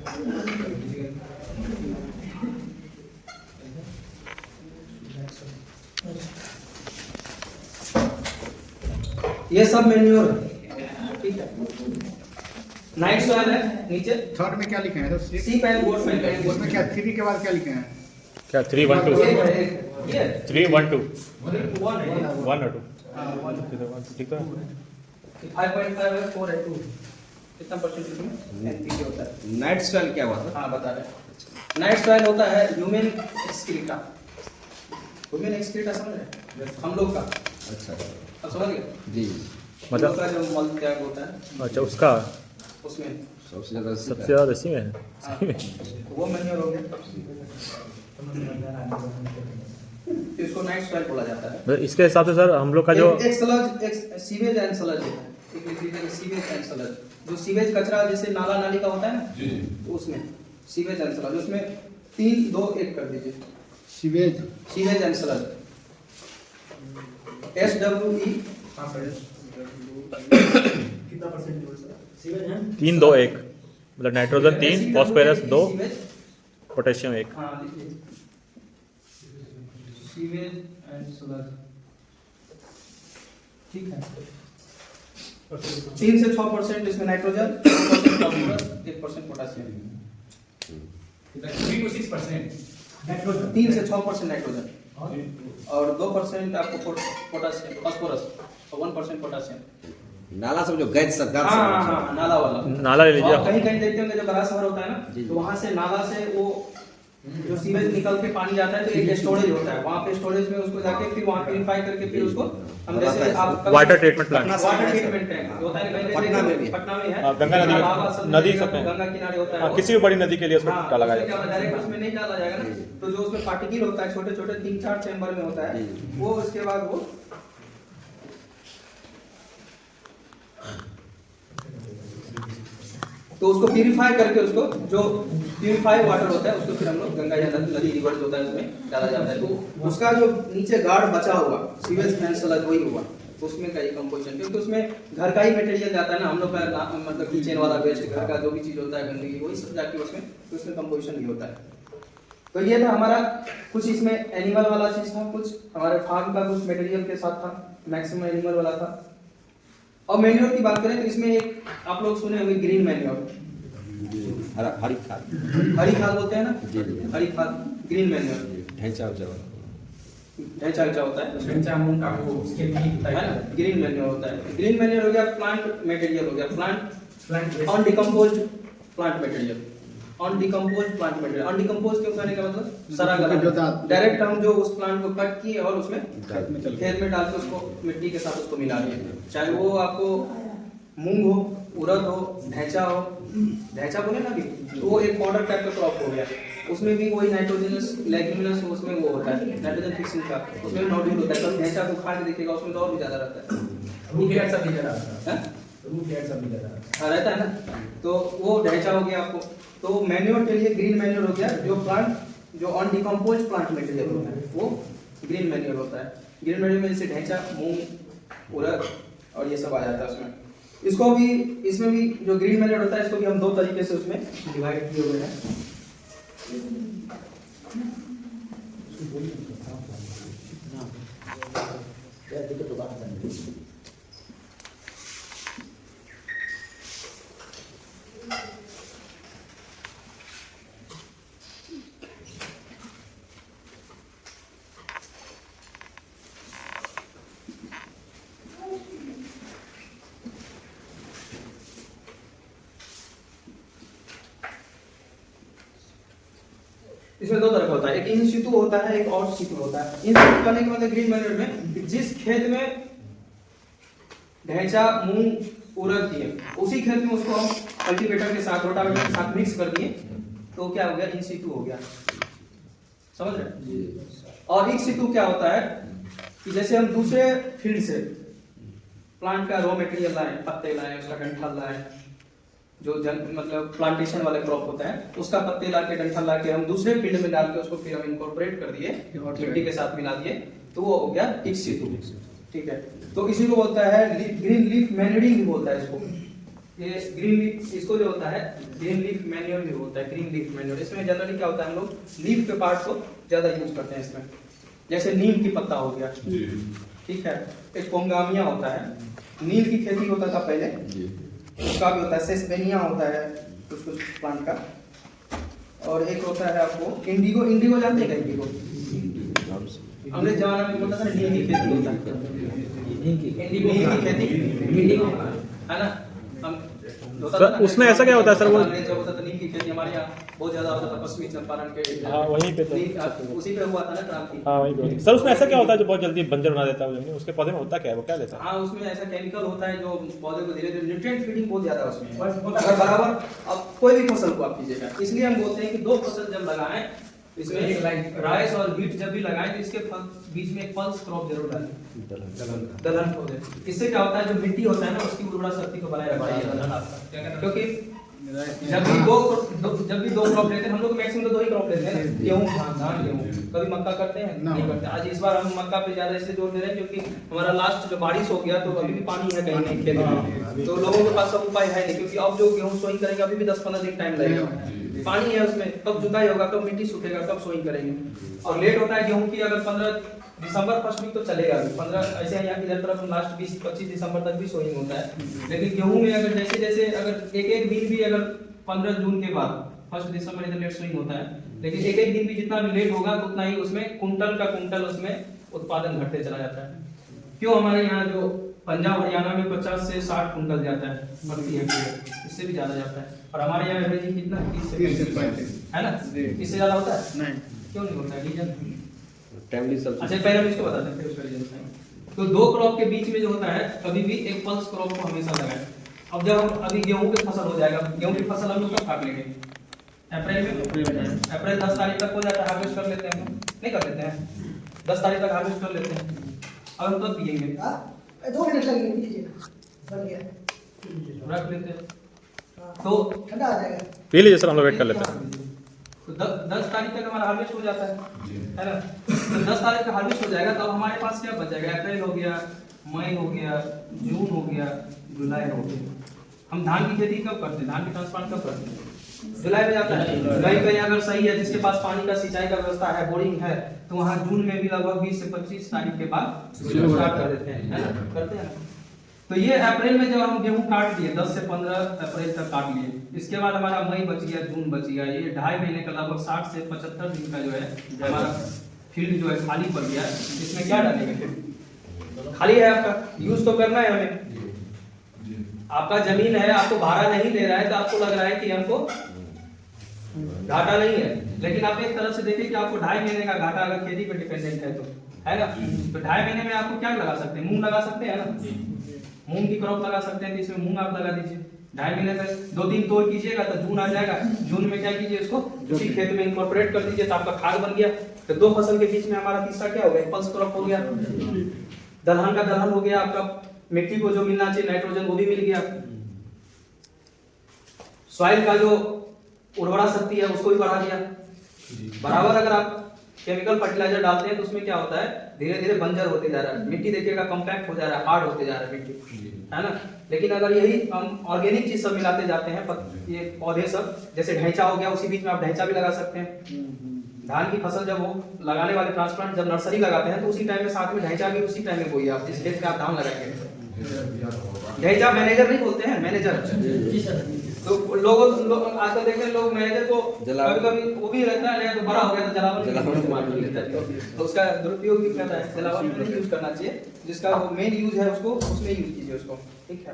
ये सब मैन्योर है। ठीक है, नाइट सॉइल है नीचे, थर्ड में क्या लिखे हैं तो सी पैन बोर्ड में, उसमें क्या 3 के बाद क्या लिखे हैं? क्या 3 1 2 ये 3 1 2 1 है 1 और 2? हाँ 1 ठीक है, 5.5 है, 4 है, 2 कितना परसेंट इसमें NPK होता है? नाइट सॉइल क्या हुआ था? हाँ बता रहे। नाइट सॉइल होता है ह्यूमन एक्सक्रीटा, ह्यूमन एक्सक्रीटा समझ रहे हैं? हम लोग का, अच्छा अब समझ गए? जी, हम लोग का जो मल त्याग होता है अच्छा उसका उसमें सबसे ज्यादा सबसे ज़्यादा इसी में है। हाँ, वो मैन्योर हो गया, इसको नाइट सॉइल बोला जाता है। तो इसके हिसाब से सर हम लोग का जो एक स्लज, एक सीवेज एंड स्लज होता है, एक लिख लीजिए सीवेज एंड स्लज। जो सीवेज कचरा जैसे नाला नाली का होता है ना, जी जी, तो उसमें सीवेज एंड स्लज, उसमें 3 2 1 कर दीजिए, sewage sewage and sludge. SWE हाँ सर कितना परसेंट जोड़ सर? 3 2 1 मतलब नाइट्रोजन 3, फॉस्फोरस 2, पोटेशियम 1। हाँ लिखिए सीवेज एंड स्लग, ठीक है। 3 से 6% इसमें नाइट्रोजन, 2% फॉस्फोरस, 1% पोटेशियम। 3 to 6%. 3 से 6% नाइट्रोजन और 2% आपको पोटेशियम फॉस्फोरस और 1% पोटेशियम। नाला सब जो गैस सब गाद हाँ सब हाँ नाला वाला नाला ले लीजिए और आप। कहीं कहीं देखते होंगे जब बड़ा शहर होता है ना जी। तो वहाँ से नाला से वो जो सीवेज निकल के पानी जाता है तो एक स्टोरेज होता है, वहाँ पे स्टोरेज में उसको जाके फिर वहाँ प्यूरिफाई करके फिर उसको हम जैसे आप water treatment plant. Water treatment tank होता है कहीं पटना में भी है। पटना में है। हाँ, गंगा नदी में- इलाहाबाद सब नदी में सब में। गंगा किनारे होता है हाँ, वो। किसी भी बड़ी नदी के लिए उसको हाँ, डाला उसमें क्या जाएगा। होता है, डायरेक्ट उसमें नहीं डाला जाएगा ना, तो जो उसमें पार्टिकल होता है छोटे छोटे 3-4 चैम्बर में होता है जी। वो उसके बाद वो तो उसको प्यूरिफाई करके उसको जो प्यूरिफाई वाटर होता है उसको फिर हम लोग गंगा या नदी रिवर जो होता है उसमें डाला जाता है। तो उसका जो नीचे गार्ड बचा हुआ सीवेज एंड स्लग वही हुआ उसमें का ये कंपोजिशन, क्योंकि उसमें घर का ही मटेरियल जाता है ना, हम लोग का मतलब किचन वाला वेस्ट घर का जो भी चीज होता है गंदगी वही सब जाके उसमें कंपोजिशन भी होता है। तो ये था हमारा कुछ इसमें एनिमल वाला चीज था, कुछ हमारे फार्म का कुछ मटेरियल के साथ था, मैक्सिमम एनिमल वाला था। और मैन्योर की बात करें तो इसमें एक आप लोग सुने होंगे ग्रीन मैन्योर, हरी खाद हरी खाद बोलते हैं ना, जी, जी। हरी खाद ग्रीन मैन्योर ढैंचा उचा ढैंचा ढैंचा होता है कच्चा मूंग का वो उसके भी है ना, ग्रीन मैन्योर होता है। ग्रीन मैन्योर हो गया प्लांट मटेरियल हो गया, plant undecomposed plant material, undecomposed plant material. Undecompose क्यों कहने का मतलब सड़ा गला, डायरेक्ट हम जो उस प्लांट को कट किए और उसमें खेत में डाल के उसको मिट्टी के साथ उसको मिला दिए, चाहे वो आपको मूंग हो, उड़द हो, ढैंचा हो, ढैंचा बोले ना भी तो वो एक पाउडर टाइप का क्रॉप हो गया, उसमें भी वही नाइट्रोजनस लेग्यूमिनस उसमें वो होता है नाइट्रोजन फिक्सिंग का, उसमें नोड्यूल होता है। कभी ढैंचा को खा के देखिएगा उसमें तो और भी ज्यादा रहता है, रूट हेयर सब भी जरा हैं? रूट हेयर सब भी जरा हाँ रहता है ना, तो वो ढैंचा हो गया आपको। तो मैन्योर के लिए ग्रीन मैन्योर हो गया, जो प्लांट जो अनडिकम्पोज्ड प्लांट मटेरियल होता है वो ग्रीन मैन्योर होता है। ग्रीन मैन्योर में जैसे ढैंचा, मूंग, उड़द और ये सब आ जाता है उसमें। इसको भी इसमें भी जो ग्रीन मैन्योर होता है इसको भी हम 2 तरीके से उसमें डिवाइड किए हुए हैं। इसमें 2 तरह का होता है, एक इन सितु होता है, एक आउट सितु होता है। इन सितु करने के मतलब ग्रीन मैन्योर में जिस खेत में ढैंचा, मूंग, उड़द दिए उसी खेत में उसको हम कल्टीवेटर के साथ रोटावेटर के साथ मिक्स कर दिए तो क्या हो गया, इन सितु हो गया, समझ रहे? और इन सितु क्या होता है कि जैसे हम दूसरे फील्ड से प्लांट का रॉ मटेरियल लाए, पत्ते लाए, उसका डंठल लाए, जो मतलब प्लांटेशन वाले क्रॉप होता है उसका पत्ते ला के डंठल ला के हम दूसरे फील्ड में डाल के उसको फिर हम इनकॉर्पोरेट कर दिए, मिट्टी के साथ मिला दिए तो वो हो गया इक्स सितु, ठीक है। तो इसी को बोलता है ग्रीन लीफ मैन्योरिंग भी बोलता है इसको। ये ग्रीन लीफ इसको जो होता है ग्रीन लीफ मैन्योर भी होता है, ग्रीन लीफ मैन्योर। इसमें जनरली क्या होता है, हम लोग लीफ के पार्ट को ज्यादा यूज करते हैं इसमें, जैसे नीम की पत्ता हो गया, ठीक है। एक पोंगामिया होता है, नीम की खेती होता था पहले, उसका भी होता है, सेस्पेनिया होता है कुछ कुछ प्लांट का, और एक होता है आपको इंडिगो। इंडिगो जानते हैं क्या? इंडिगो अंग्रेज जमाना में बोलता था ना नीम की खेती होता है, नीम की खेती है ना। हम सर उसमें ऐसा क्या होता है सर, वो अंग्रेज जब होता था नीम की खेती हमारे यहाँ बहुत ज्यादा होता था, पश्चिमी चंपारण के हाँ वहीं पे उसी पे हुआ था ना क्रांति। हाँ वहीं पे। सर उसमें ऐसा क्या होता है जो बहुत जल्दी बंजर बना देता है जमीन, उसके पौधे में होता क्या है, वो क्या देता है? हाँ उसमें ऐसा केमिकल होता है जो पौधे को धीरे धीरे न्यूट्रिएंट फीडिंग बहुत ज्यादा उसमें है। अगर बराबर अब कोई भी फसल को आप कीजिएगा, इसलिए हम बोलते हैं कि 2 फसल जब लगाएं इसमें राइस और व्हीट जब भी लगाएं तो इसके बीच में एक पल्स क्रॉप जरूर डालें, दलहन पौधे। इससे क्या होता है, जो मिट्टी होता है ना उसकी उर्वरा शक्ति को बनाए रखता है, क्योंकि जब भी दो क्रॉप लेते हैं, हम लोग मैक्सिमम तो 2 ही क्रॉप लेते हैं ना, गेहूं धान गेहूं। कभी मक्का करते हैं? नहीं करते। आज इस बार हम मक्का पे ज्यादा इसलिए जोर दे रहे हैं क्योंकि हमारा लास्ट जो बारिश हो गया तो अभी भी पानी है कहीं नहीं खेत में, तो लोगों के पास सब उपाय है नहीं, क्योंकि अब जो गेहूं सोइंग करेंगे अभी भी 10-15 दिन टाइम लगेगा, पानी है उसमें, कब जुताई होगा, कब मिट्टी सूखेगा, कब सोइंग करेंगे। और लेट होता है गेहूं की, अगर 15 दिसंबर फर्स्ट वीक तो चलेगा, 15 ऐसे यहाँ इधर तरफ लास्ट 20-25 दिसंबर तक भी सोइंग होता है। लेकिन गेहूं में अगर जैसे अगर एक दिन भी अगर 15 जून के बाद फर्स्ट दिसंबर इधर लेट स्विंग होता है, लेकिन एक दिन भी जितना भी लेट होगा तो उतना ही उसमें कुंटल उसमें उत्पादन घटते चला जाता है। क्यों? हमारे यहाँ जो पंजाब हरियाणा में 50 से 60 कुंटल जाता है प्रति हेक्टेयर, इससे भी ज्यादा जाता है। और हमारे यहाँ एवरेज कितना 30 से 35 है ना, इससे ज्यादा होता है नहीं, क्यों नहीं होता है? रीजन टाइमली सब अच्छा पहले हम इसको बताते हैं फिर उसका रीजन बताएंगे। तो 2 क्रॉप के बीच में जो होता है कभी भी एक पल्स क्रॉप को हमेशा लगाएं। अब जब हम अभी गेहूं की फसल हो जाएगा, गेहूं की फसल हम लोग कब काट लेंगे? अप्रैल में। अप्रैल 10 तारीख तक हो जाता है, हार्वेस्ट कर लेते हैं, नहीं कर लेते हैं? 10 तारीख तक हार्वेस्ट कर लेते हैं, अब हम तब पिएंगे 2 मिनट लगेंगे, लीजिए बन गया, रख लेते हैं तो ठंडा आ जाएगा। पी लीजिए सर, हम लोग वेट कर लेते हैं। तो 10 तारीख तक हमारा हार्वेस्ट हो जाता है ना। तो 10 तारीख का हार्वेस्ट हो जाएगा तो हमारे पास क्या बच जाएगा? अप्रैल हो गया, मई हो गया, जून हो गया, जुलाई हो गया। हम धान की खेती कब करते हैं? धान की ट्रांसप्लांट कब करते हैं? जुलाई में जाता है। जुलाई में अगर सही है, जिसके पास पानी का सिंचाई का व्यवस्था है, बोरिंग है, तो वहाँ जून में भी लगभग 20 से 25 तारीख के बाद स्टार्ट कर देते हैं, है ना, करते हैं। तो ये अप्रैल में जब हम गेहूं काट लिए, 10 से 15 अप्रैल तक काट लिए, इसके बाद हमारा मई बच गया, जून बच गया, ये 2.5 महीने का लगभग 60 से 75 दिन का जो है हमारा फील्ड जो है खाली पड़ गया। इसमें क्या डालेंगे? फिर खाली है आपका, यूज तो करना है हमें, आपका जमीन है, आपको भाड़ा नहीं ले रहा है, तो आपको लग रहा है कि हमको घाटा नहीं है, लेकिन आप एक तरफ से देखिए कि आपको 2.5 महीने का घाटा अगर खेती पे डिपेंडेंट है तो है ना। तो 2.5 महीने में आपको क्या लगा सकते हैं? मूंग लगा सकते हैं ना, मूंग की क्रॉप लगा सकते हैं, तो इसमें मूंग आप लगा दीजिए। 2.5 महीने तक 2 तोड़ कीजिएगा तो जून आ जाएगा, जून में क्या कीजिए, इसको उसी खेत में इंकॉर्पोरेट कर दीजिए, तो आपका खाद बन गया। तो 2 फसल के बीच में हमारा तीसरा क्या हो गया? पल्स क्रॉप हो गया। दलहन का दलहन हो गया, आपका मिट्टी को जो मिलना चाहिए नाइट्रोजन वो भी मिल गया, सॉइल का जो उर्वरा शक्ति है उसको भी बढ़ा दिया। बराबर अगर आप केमिकल फर्टिलाइजर डालते हैं तो उसमें क्या होता है? धीरे धीरे बंजर होते जा रहा है, मिट्टी देखिएगा कॉम्पैक्ट हो जा रहा है, हार्ड होते जा रहा है मिट्टी, है ना। लेकिन अगर यही हम ऑर्गेनिक चीज सब मिलाते जाते हैं, ये पौधे सब, जैसे ढैंचा हो गया, उसी बीच में आप ढैंचा भी लगा सकते हैं। धान की फसल जब वो लगाने वाले ट्रांसप्लांट जब नर्सरी लगाते हैं तो उसी टाइम में साथ में ढैंचा भी उसी टाइम में बोइए आप, जिस खेत में आप धान लगाएंगे। ढैंचा मैनेजर नहीं बोलते हैं, मैनेजर। तो लोग आजकल देखते हैं, लोग मैनेजर को कभी वो भी रहता है, तो बड़ा हो गया तो जलावन इस्तेमाल कर लेता है, तो उसका दुरुपयोग भी करता है। जलावन में नहीं यूज करना चाहिए, जिसका वो मेन यूज है उसको उसमें यूज कीजिए उसको, ठीक है।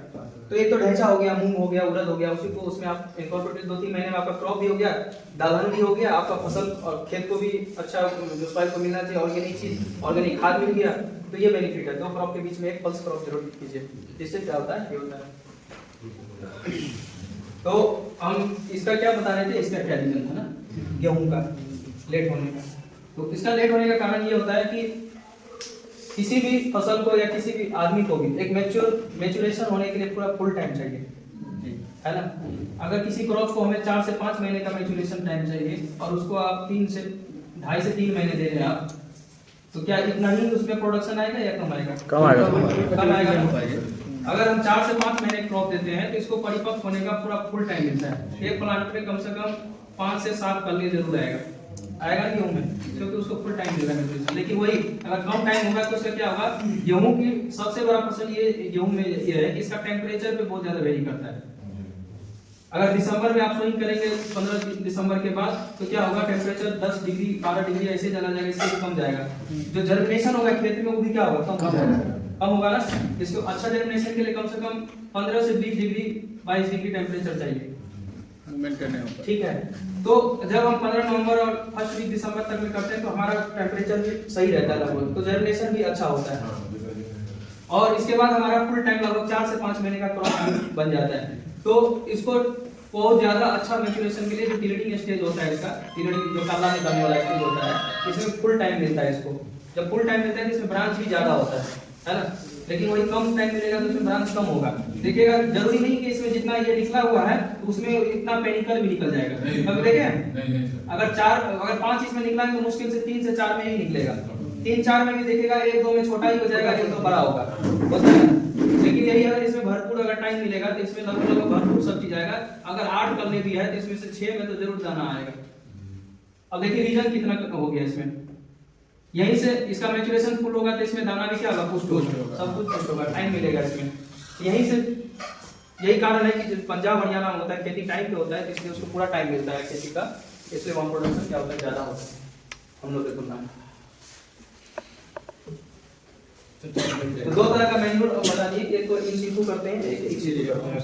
तो एक तो ढैंचा हो गया, मूंग हो गया, उड़द हो गया, उसी को उसमें आप इंकॉर्पोरेट 2-3 महीने में आपका क्रॉप भी हो गया, दलहन भी हो गया, आपका फसल और खेत को भी अच्छा जो सॉइल को मिलना चाहिए ऑर्गेनिक चीज, ऑर्गेनिक खाद मिल गया। तो ये बेनिफिट है। 2 क्रॉप के बीच में एक पल्स क्रॉप जरूर कीजिए। इससे क्या होता है? ये होता है। तो हम इसका क्या बता रहे थे, इसका क्या रीजन था ना, गेहूं का लेट होने का। तो इसका लेट होने का कारण ये होता है कि किसी भी फसल को या किसी भी आदमी को भी एक मैच्योरेशन होने के लिए पूरा फुल टाइम चाहिए, है ना। अगर किसी क्रॉप को हमें 4 से 5 महीने का मैच्योरेशन टाइम चाहिए और उसको आप 2.5 से 3 महीने दे रहे हैं आप, तो क्या इतना ही उसमें प्रोडक्शन आएगा या कम आएगा? कम आएगा। अगर हम 4 से 5 महीने क्रॉप देते हैं तो इसको परिपक्व होने का पूरा फुल टाइम मिलता है। एक प्लांट में कम से कम 5 से 7 कल्ले जरूर आएगा गेहूं में, क्योंकि उसको फुल टाइम मिलेगा न्यूट्रिशन। लेकिन वही अगर कम टाइम होगा तो उससे क्या होगा? गेहूं की सबसे बड़ा फसल ये गेहूं में ये है कि इसका टेम्परेचर पे बहुत ज्यादा वेरी करता है। अगर दिसंबर में आप सोइंग करेंगे 15 दिसंबर के बाद, तो क्या होगा? टेम्परेचर 10 डिग्री 12 डिग्री ऐसे चला जाएगा, इससे कम जाएगा। जो जर्मिनेशन होगा खेत में वो भी क्या होगा? कम हो जाएगा, कम होगा ना। इसको अच्छा जर्मिनेशन के लिए कम से कम 15 से 20 डिग्री 22 डिग्री टेम्परेचर चाहिए, ठीक है। तो जब हम 15 नवंबर और फर्स्ट वीक दिसंबर तक में करते हैं तो हमारा टेम्परेचर भी सही रहता है लगभग, तो जर्मिनेशन भी अच्छा होता है। और इसके बाद हमारा फुल टाइम लगभग 4 से 5 महीने का क्रॉप बन जाता है। तो इसको बहुत ज्यादा अच्छा मैच्योरेशन के लिए जो टिलटिंग स्टेज होता है, इसका टिलटिंग जो काला निकलने वाला स्टेज होता है, इसमें फुल टाइम मिलता है। इसको जब फुल टाइम मिलता है तो इसमें ब्रांच भी ज्यादा होता है ना। लेकिन वही कम टाइम मिलेगा तो उसमें ब्रांच कम होगा। देखिएगा जरूरी नहीं कि इसमें जितना ये निकला हुआ है तो उसमें इतना पेनिकल भी निकल जाएगा। कभी देखे नहीं सर। अगर 5 इसमें निकला तो मुश्किल से 3 से 4 में ही निकलेगा। 3-4 में भी देखिएगा 1-2 में छोटा ही हो जाएगा, 1-2 बड़ा होगा, होता है। लेकिन यही अगर इसमें भरपूर अगर टाइम मिलेगा तो इसमें लगभग भरपूर सब चीज आएगा। अगर 8 करने भी है तो इसमें से 6 में तो जरूर दाना आएगा। अब देखिए रीजन कितना हो गया इसमें, यहीं से इसका मैचुरेशन फुल होगा तो इसमें दाना भी क्या होगा, पुष्ट होगा, सब कुछ पुष्ट होगा, टाइम मिलेगा इसमें। यहीं से यही कारण है कि पंजाब हरियाणा में होता है खेती टाइम पे होता है, इसलिए उसको पूरा टाइम मिलता है खेती का, इसलिए वहाँ प्रोडक्शन क्या होता है, ज्यादा होता है हम लोग के तुलना में। तो 2 तरह का मैन्योर बता दिए, एक तो इन सीटू करते हैं, एक इन सीटू करते हैं।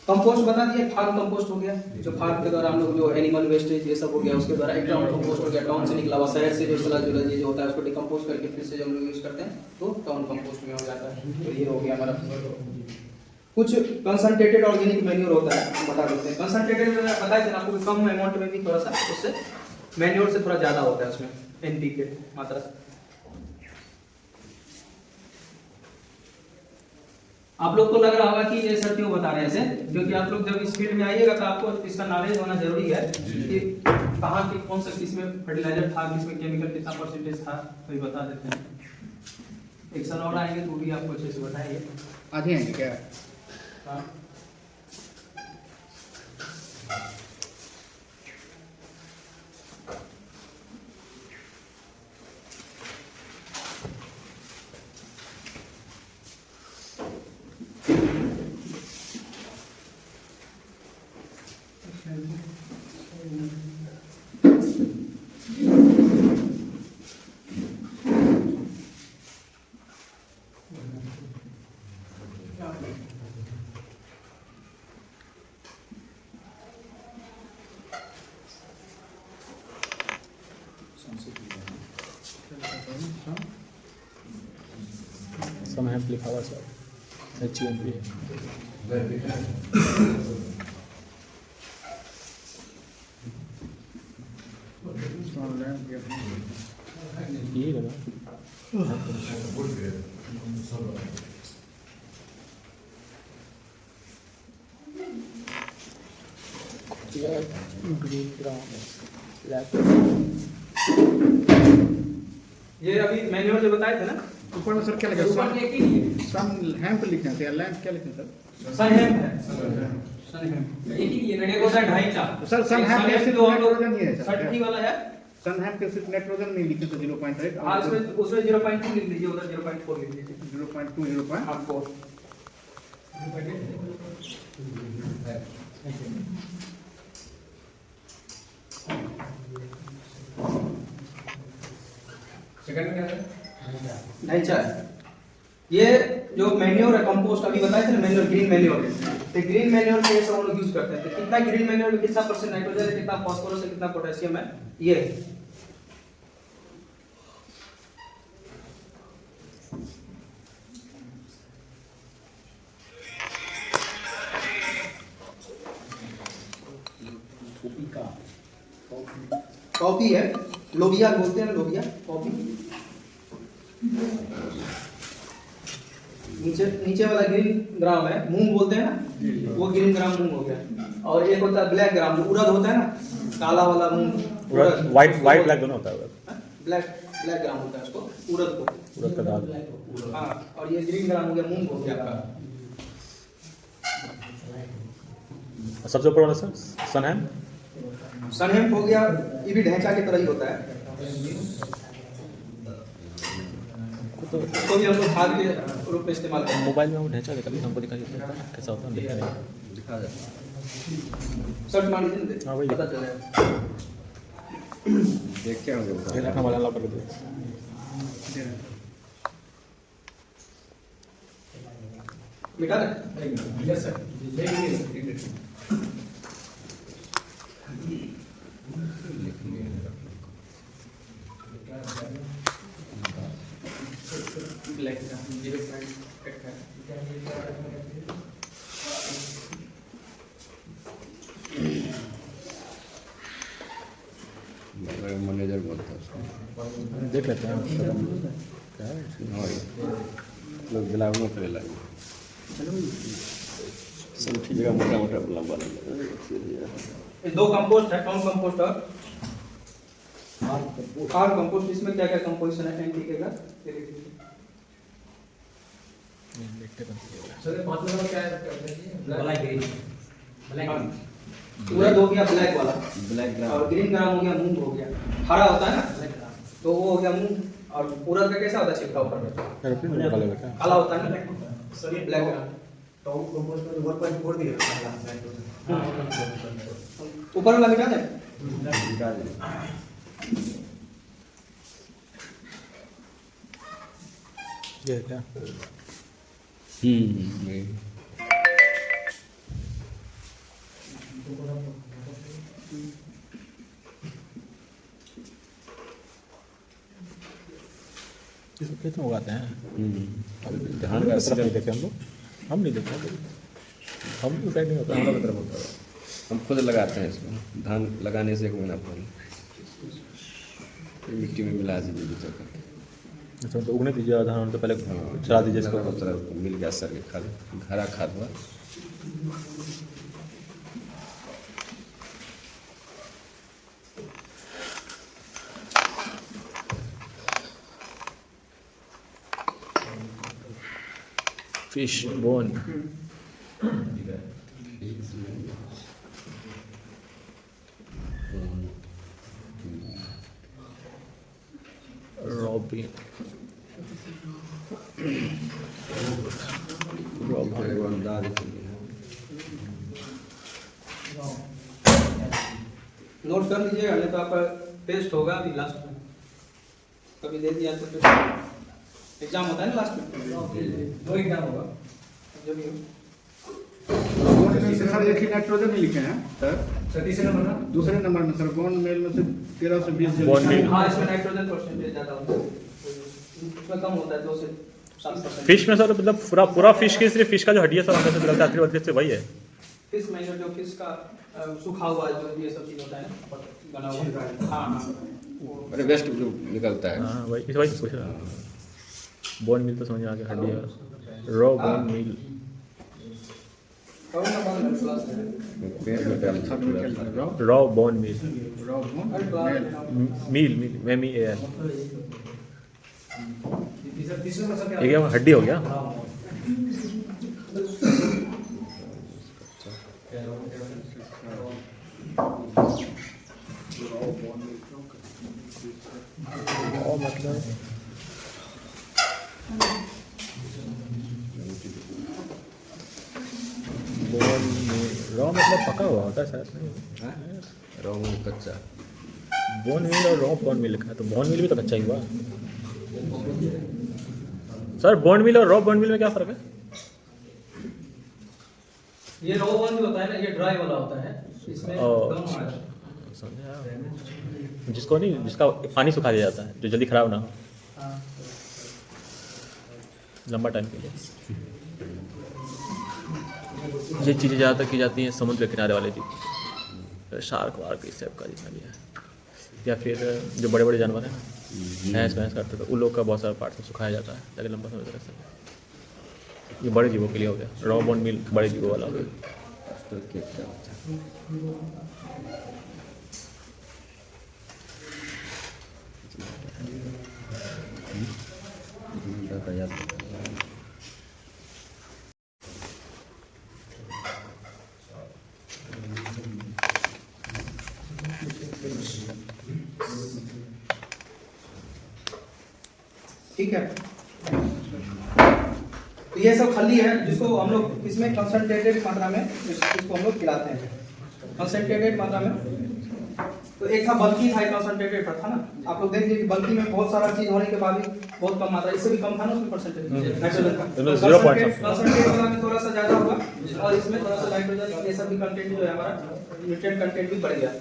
कंपोस्ट बता दिए, फार्म कंपोस्ट हो गया, जो फार्म के द्वारा हम लोग जो एनिमल वेस्टेज ये सब हो गया उसके द्वारा। एक टाउन कंपोस्ट हो गया, टाउन से निकला हुआ शहर से जो सला जुला जो होता है उसको डिकम्पोज करके फिर से जब हम लोग यूज करते हैं तो टाउन कंपोस्ट में हो जाता है। तो ये हो गया हमारा। कुछ कंसंट्रेटेड ऑर्गेनिक मैन्योर होता है, हम बता देते हैं। कंसंट्रेटेड में बताया था आपको, कम अमाउंट में भी थोड़ा सा उससे मैन्योर से थोड़ा ज्यादा होता है उसमें एनपीके मात्रा। आप लोग को लग रहा होगा कि ये सर क्यों बता रहे हैं ऐसे, क्योंकि आप लोग जब इस फील्ड में आइएगा तो आपको इसका नॉलेज होना जरूरी है कि कहाँ की कौन सा किसमें फर्टिलाइजर था, किसमें केमिकल कितना परसेंटेज था, तो ये बता देते हैं। एक सर और आएंगे तो भी आपको अच्छे से बताएंगे। आधे हैं क्या? हाँ। सम हैम्प लिखा हुआ सर, HUMP यही लगा। ग्रीन ये अभी मैन्योर जो बताए थे ना, ऊपर में सर क्या लिखा ऊपर है? एक ही नहीं है, सन हैम्प लिखना था, लैम्प क्या लिखना सर? सन हैम्प है, सन हैम्प एक ही नहीं है, एक होता है ढाई का। सर सन हैम्प एक कैसे जो हम लोग नाइट्रोजन ही है सर? 30 वाला है। सन हैम्प के सिर्फ नाइट्रोजन में लिखे तो 0.8 हाँ, उसमें 0.2 लिख लीजिए, उधर 0.4 लिख लीजिए। 0.2 0.4 हाँ, 4। सेकंड में क्या है? ढांचा है। ये जो मैन्योर है, कंपोस्ट अभी बताए थे ना, मैन्योर ग्रीन मैन्योर है, तो ग्रीन मैन्योर के सब हम लोग यूज करते हैं। तो कितना ग्रीन मैन्योर में कितना परसेंट नाइट्रोजन है, कितना फास्फोरस है, कितना पोटेशियम है, ये कॉफी है, लोबिया बोलते हैं ना, लोबिया कॉफी। नीचे वाला ग्रीन ग्राम है, मूंग बोलते हैं ना, वो ग्रीन ग्राम मूंग हो गया। और एक होता है ब्लैक ग्राम, जो उड़द होता है ना, काला वाला मूंग, वाइट ब्लैक दोनों होता है। ब्लैक ग्राम होता है उसको, उड़द को, उड़द का दाल। हाँ। और ये ग्रीन ग्राम हो गया, मूंग हो गया आपका। सबसे ऊपर वाला सर सन हैम्प, सनहेम्प हो गया, ये भी ढैंचा की तरह ही होता है। तो इसको भी हम लोग खाद के रूप में इस्तेमाल करते हैं। मोबाइल में वो ढेंचा कभी हमको दिखाई देता है कैसा होता है, देखा नहीं। दिखा जाता है। सर्च मार लीजिए ना, हाँ भाई, पता चलेगा। देख क्या होगा? ये रखना वाला ला कर दे। मिटा दे। Yes sir. ब्लैक का 0.85। मैनेजर बोलता है उसको। देख लेते हैं क्या है लोग गिलावनों करे लगे सब ठीक जगह मोटा मोटा लंबा लंबा। ये दो कंपोस्ट है, कौन कंपोस्ट और खाद कंपोस्ट। इसमें क्या क्या कंपोजिशन है एनपीके का ये लिख लीजिए। सर 5 नंबर क्या है? Black green. ब्लैक हाँ, पूरा हो गया ब्लैक वाला, ब्लैक और ग्रीन ग्राम हो गया, मूंग हो गया, हरा होता है ना तो वो हो गया मूंग, और पूरा का कैसा होता है छिलका ऊपर में काला होता है ना, सभी ब्लैक ग्राम। तो कंपोस्ट में 1.4 दिया ऊपर वाला मिटा दे। ये क्या इसको खेत में उगाते हैं? धान का तरफ नहीं देखे हम नहीं देखे हम तो साइड नहीं होता हमारा तरफ होता है। हम खुद लगाते हैं इसमें। धान लगाने से 1 महीना पहले मिट्टी में मिला दीजिए बीजा करके। अच्छा तो उगने दीजिए धान तो पहले चला दीजिए इसको। मिल गया सर के खाद, हरा खाद हुआ। फिश बोन रॉबिन नोट कर लीजिएगा, नहीं तो आपका टेस्ट होगा अभी लास्ट में, कभी दे दिया तो एग्जाम होता है ना लास्ट में, 2 एग्जाम होगा जो भी हो। सर एक ही नाइट्रोजन में लिखे हैं सर। तीसरे नंबर ना दूसरे नंबर में सर बॉन मेल में से 13 से 20 बॉन मेल। हाँ इसमें नाइट्रोजन परसेंटेज ज़्यादा होता है, उसमें कम होता है 2 से 7%। फिश में सर मतलब पूरा फिश की सिर्फ फिश का जो हड्डी है सर अंदर से निकलता है आखिरी से वही है। फिश में जो फिश का सूखा हुआ जो ये सब चीज़ होता है ना बना हुआ, हाँ हाँ अरे वेस्ट जो निकलता है। हाँ वही वही पूछ रहा हूँ। बोन मिल तो समझ में आ गया, हड्डी है रॉ बोन मिल। कौन सा बंद है क्लास में? पेड़ में डालता पूरा। रॉ बोन मिल रॉ बॉन हर क्लास मेल। में मील मील एम ई ए एल तीसरे नंबर सर क्या? ये क्या हड्डी हो गया? और मतलब बोन मिल रॉ मतलब पका हुआ होता है शायद नहीं? रॉ में कच्चा। बोन मिल और रॉ बोन मिल लिखा है तो बोन मिल भी तो कच्चा ही हुआ। सर बोन मिल और रॉ बोन मिल में क्या फर्क है? ये रॉ वन जो होता है ना ये ड्राई वाला होता है, इसमें और- कम है। समझा जिसको नहीं जिसका पानी सुखा दिया जाता है जो जल्दी खराब ना हो हाँ। लंबा टाइम के लिए। ये चीज़ें ज़्यादातर की जाती हैं समुद्र के किनारे वाले जीव, शार्क वार्क इस टाइप का जितना भी है, या फिर जो बड़े बड़े जानवर हैं ना भैंस करते तो उन लोग का बहुत सारा पार्ट सुखाया जाता है ताकि लंबा समय तक रह सके। ये बड़े जीवों के लिए हो गया, रॉ बोन मिल बड़े जीवों वाला हो गया। तो क्या होता है? ठीक है, तो ये सब खली है जिसको हम लोग इसमें कंसंट्रेटेड मात्रा में इसको हम लोग खिलाते हैं, कंसंट्रेटेड मात्रा में। तो एक था बल्कि था, एक कंसंट्रेटेड था ना, आप लोग देख लीजिए कि बल्कि में बहुत सारा चीज होने के बाद भी बहुत कम मात्रा, इससे भी कम था ना उसमें परसेंटेज नाइट्रोजन का, तो 0.5 कंसंट्रेट वाला में थोड़ा सा ज्यादा होगा और इसमें थोड़ा सा नाइट्रोजन ये सब भी कंटेंट जो है हमारा न्यूट्रिएंट कंटेंट भी बढ़ गया।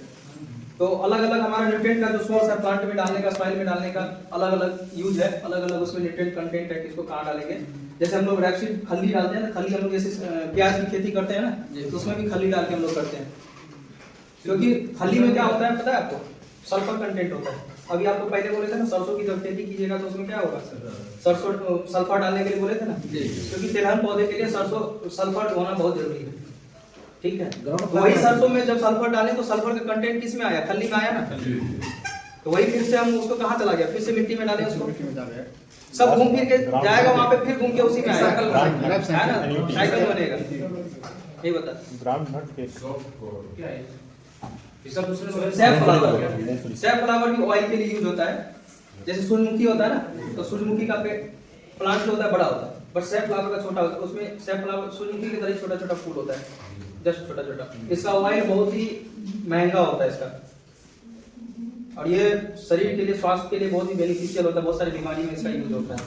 तो अलग अलग हमारा न्यूट्रिएंट का जो सोर्स है प्लांट में डालने का, सॉइल में डालने का अलग अलग यूज है, अलग अलग उसमें न्यूट्रिएंट कंटेंट है, किसको कहाँ डालेंगे। जैसे हम लोग रैपसीड खली डालते हैं ना, खली हम लोग जैसे प्याज की खेती करते हैं ना तो उसमें भी खली डाल के हम लोग करते हैं, क्योंकि खली में क्या होता है पता है आपको, सल्फर कंटेंट होता है। अभी आपको पहले बोले थे ना सरसों की जब खेती कीजिएगा तो उसमें क्या होगा, सरसों सल्फर डालने के लिए बोले थे ना, क्योंकि तिलहन पौधे के लिए सरसों सल्फर होना बहुत जरूरी है, ठीक है। तो वही सरसों में जब सल्फर डाले तो सल्फर का कंटेंट किस में आया, खल्ली में आया ना, तो वही फिर से हम उसको कहाँ चला गया, फिर से मिट्टी में डाले उसको, सब घूम फिर के जाएगा वहाँ पे, फिर घूम के उसी में आएगा, है ना, साइकिल बनेगा। ये बता ग्राउंड नट के क्या है ये सब दूसरे सैफ फ्लावर भी ऑयल के लिए यूज होता है। जैसे सूरजमुखी होता है ना, तो सूरजमुखी का प्लांट जो होता है बड़ा होता है, बट सैफ फ्लावर का छोटा होता है। उसमें सैफ फ्लावर सूरजमुखी की तरह छोटा छोटा फूल होता है, जस्ट छोटा छोटा। इसका ऑयल बहुत ही महंगा होता है इसका, और ये शरीर के लिए, स्वास्थ्य के लिए बहुत ही बेनिफिशियल होता है। बहुत सारी बीमारी में इसका यूज होता है,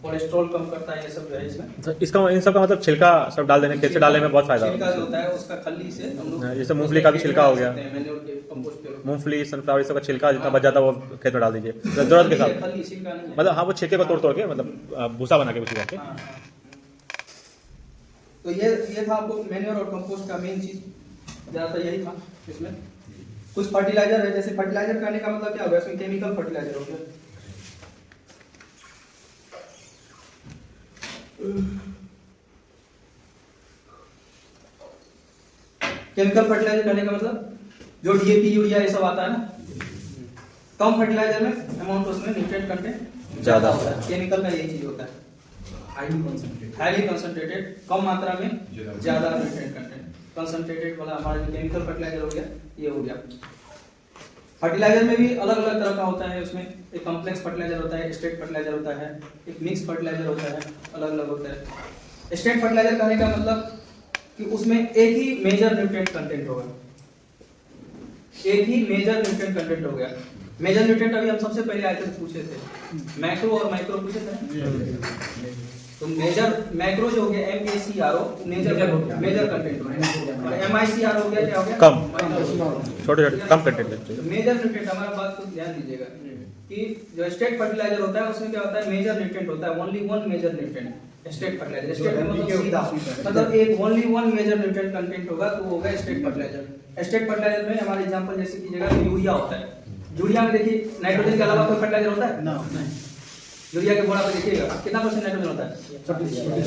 कोलेस्ट्रॉल कम करता है, ये सब जो है इसमें। इसका इन सब का मतलब छिलका सब डाल देने, खेत से डालने में बहुत फायदा छिलका जो होता है उसका खल्ली से हम लोग, जैसे मूंगफली का भी छिलका हो गया, मैन्योर के कंपोस्ट के रूप में। मूंगफली सनफ्लावर सब का छिलका जितना बच जाता है वो खेत में डाल दीजिए जरूरत के साथ। खल्ली छिलका नहीं है। मतलब हाँ वो छिलके को तोड़ तोड़ के मतलब भूसा बना के उसी करके। हाँ। तो ये था आपको मैन्योर और कंपोस्ट का मेन चीज, ज्यादातर यही था इसमें। कुछ फर्टिलाइजर है, जैसे फर्टिलाइजर करने का मतलब क्या होगा, इसमें केमिकल फर्टिलाइजर हो गया। केमिकल फर्टिलाइजर करने का मतलब जो डीएपी यूरिया ये सब आता है ना, कम फर्टिलाइजर में अमाउंट उसमें न्यूट्रिएंट कंटेंट ज्यादा होता है। केमिकल का यही चीज होता है, हाईली कंसंट्रेटेड, कम मात्रा में ज्यादा न्यूट्रिएंट कंटेंट। कंसंट्रेटेड वाला हमारा जो केमिकल फर्टिलाइजर हो गया, ये हो गया। फर्टिलाइजर में भी अलग अलग तरह का होता है। उसमें एक कॉम्प्लेक्स फर्टिलाइजर होता है, स्टेट फर्टिलाइजर होता है, एक मिक्स फर्टिलाइजर होता है, अलग अलग होता है। स्टेट फर्टिलाइजर कहने का मतलब कि उसमें एक ही मेजर न्यूट्रिएंट कंटेंट होगा, एक ही मेजर न्यूट्रिएंट कंटेंट हो गया। मेजर न्यूट्रिएंट अभी हम सबसे पहले आए थे पूछे थे, मैक्रो और माइक्रो पूछे थे। तो मेजर मैक्रो जो हो गया MACRO मेजर कंटेंट हो गया, और MICR हो गया क्या हो गया, कम, छोटे छोटे कम कंटेंट है। तो मेजर न्यूट्रिएंट, हमारा बात को ध्यान दीजिएगा कि जो स्टेट फर्टिलाइजर होता है उसमें क्या होता है, मेजर न्यूट्रिएंट होता है, only one major nutrient straight fertilizer. Straight का मतलब सीधा, मतलब एक only one major nutrient content होगा तो वो होगा स्टेट फर्टिलाइजर। स्टेट फर्टिलाइजर में हमारे एग्जांपल जैसे कीजिएगा यूरिया होता है। यूरिया में देखिए नाइट्रोजन के अलावा कोई फर्टिलाइजर होता है? नहीं। यूरिया के बोरा पे देखिएगा कितना परसेंट नाइट्रोजन होता है?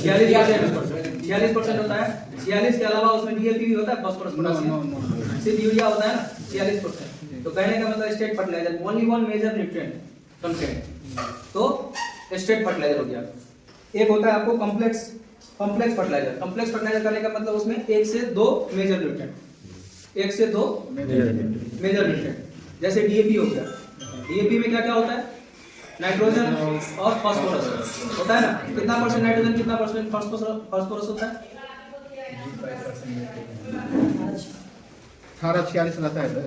46% होता है। 46 के अलावा उसमें डीएपी भी होता है, फास्फोरस पोटेशियम, सिर्फ यूरिया होता है ना 46%। तो कहने का मतलब straight fertilizer only one major nutrient content, तो स्टेट फर्टिलाइजर हो गया। एक होता है आपको कॉम्प्लेक्स फर्टिलाइजर। कॉम्प्लेक्स फर्टिलाइजर करने का मतलब उसमें 1 से 2 मेजर न्यूट्रिएंट, 1 से 2 मेजर न्यूट्रिएंट। जैसे डीएपी हो गया, डीएपी में क्या क्या होता है, नाइट्रोजन और फास्फोरस होता है ना। कितना परसेंट नाइट्रोजन, कितना परसेंट फास्फोरस होता है? 18-46 रहता है सर।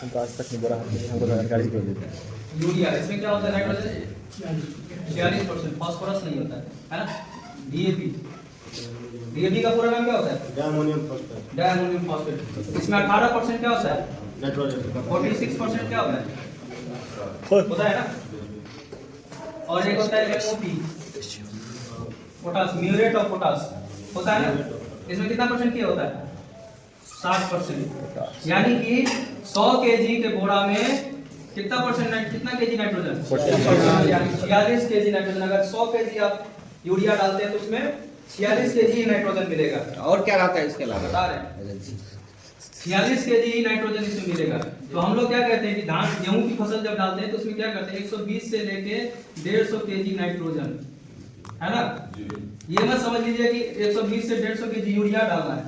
हमको आज तक नहीं बोला, हमको जानकारी क्यों देते हैं? यूरिया, इसमें क्या होता है नाइट्रोजन 46%, फास्फोरस नहीं होता है ना। डीएपी का पूरा नाम क्या होता है? Diammonium phosphate. इसमें 18% क्या होता है? नाइट्रोजन। 46% क्या होता है? होता है ना। और एक होता है MOP, potash, muriate of potash होता है ना। इसमें कितना परसेंट क्या होता है? 60%। यानी कि 100 केजी के बोरा में कितना परसेंट, कितना केजी नाइट्रोजन? 46 KG nitrogen. अगर 100 केजी आप यूरिया डालते हैं तो उसमें 46 केजी नाइट्रोजन मिलेगा। और क्या रहता है इसके अलावा? बता रहे हैं 46 केजी नाइट्रोजन इसमें मिलेगा। तो हम लोग क्या कहते हैं कि धान गेहूं की फसल जब डालते हैं तो उसमें क्या करते हैं 120 से लेके 150 केजी नाइट्रोजन, है ना। ये मत समझ लीजिए कि 120 से 150 केजी यूरिया डालना है,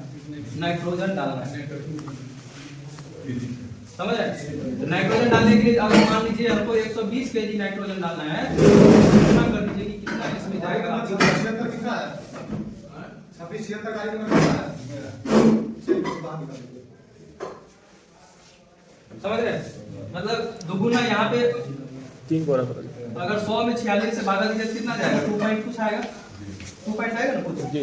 नाइट्रोजन डालना है, समझ रहे हैं। तो नाइट्रोजन डालने के लिए अगर मान लीजिए हमको 120 केजी नाइट्रोजन डालना है, तो कितना कर दीजिए कि कितना इसमें जाएगा? 26-76 कार्यक्रम में समझ रहे हैं? मतलब दुगुना यहाँ पे 3 बोरा पता अगर 100 में 46 से भागा दीजिए कितना जाएगा? 2 पॉइंट कुछ आएगा, 2 पॉइंट आएगा ना कुछ, जी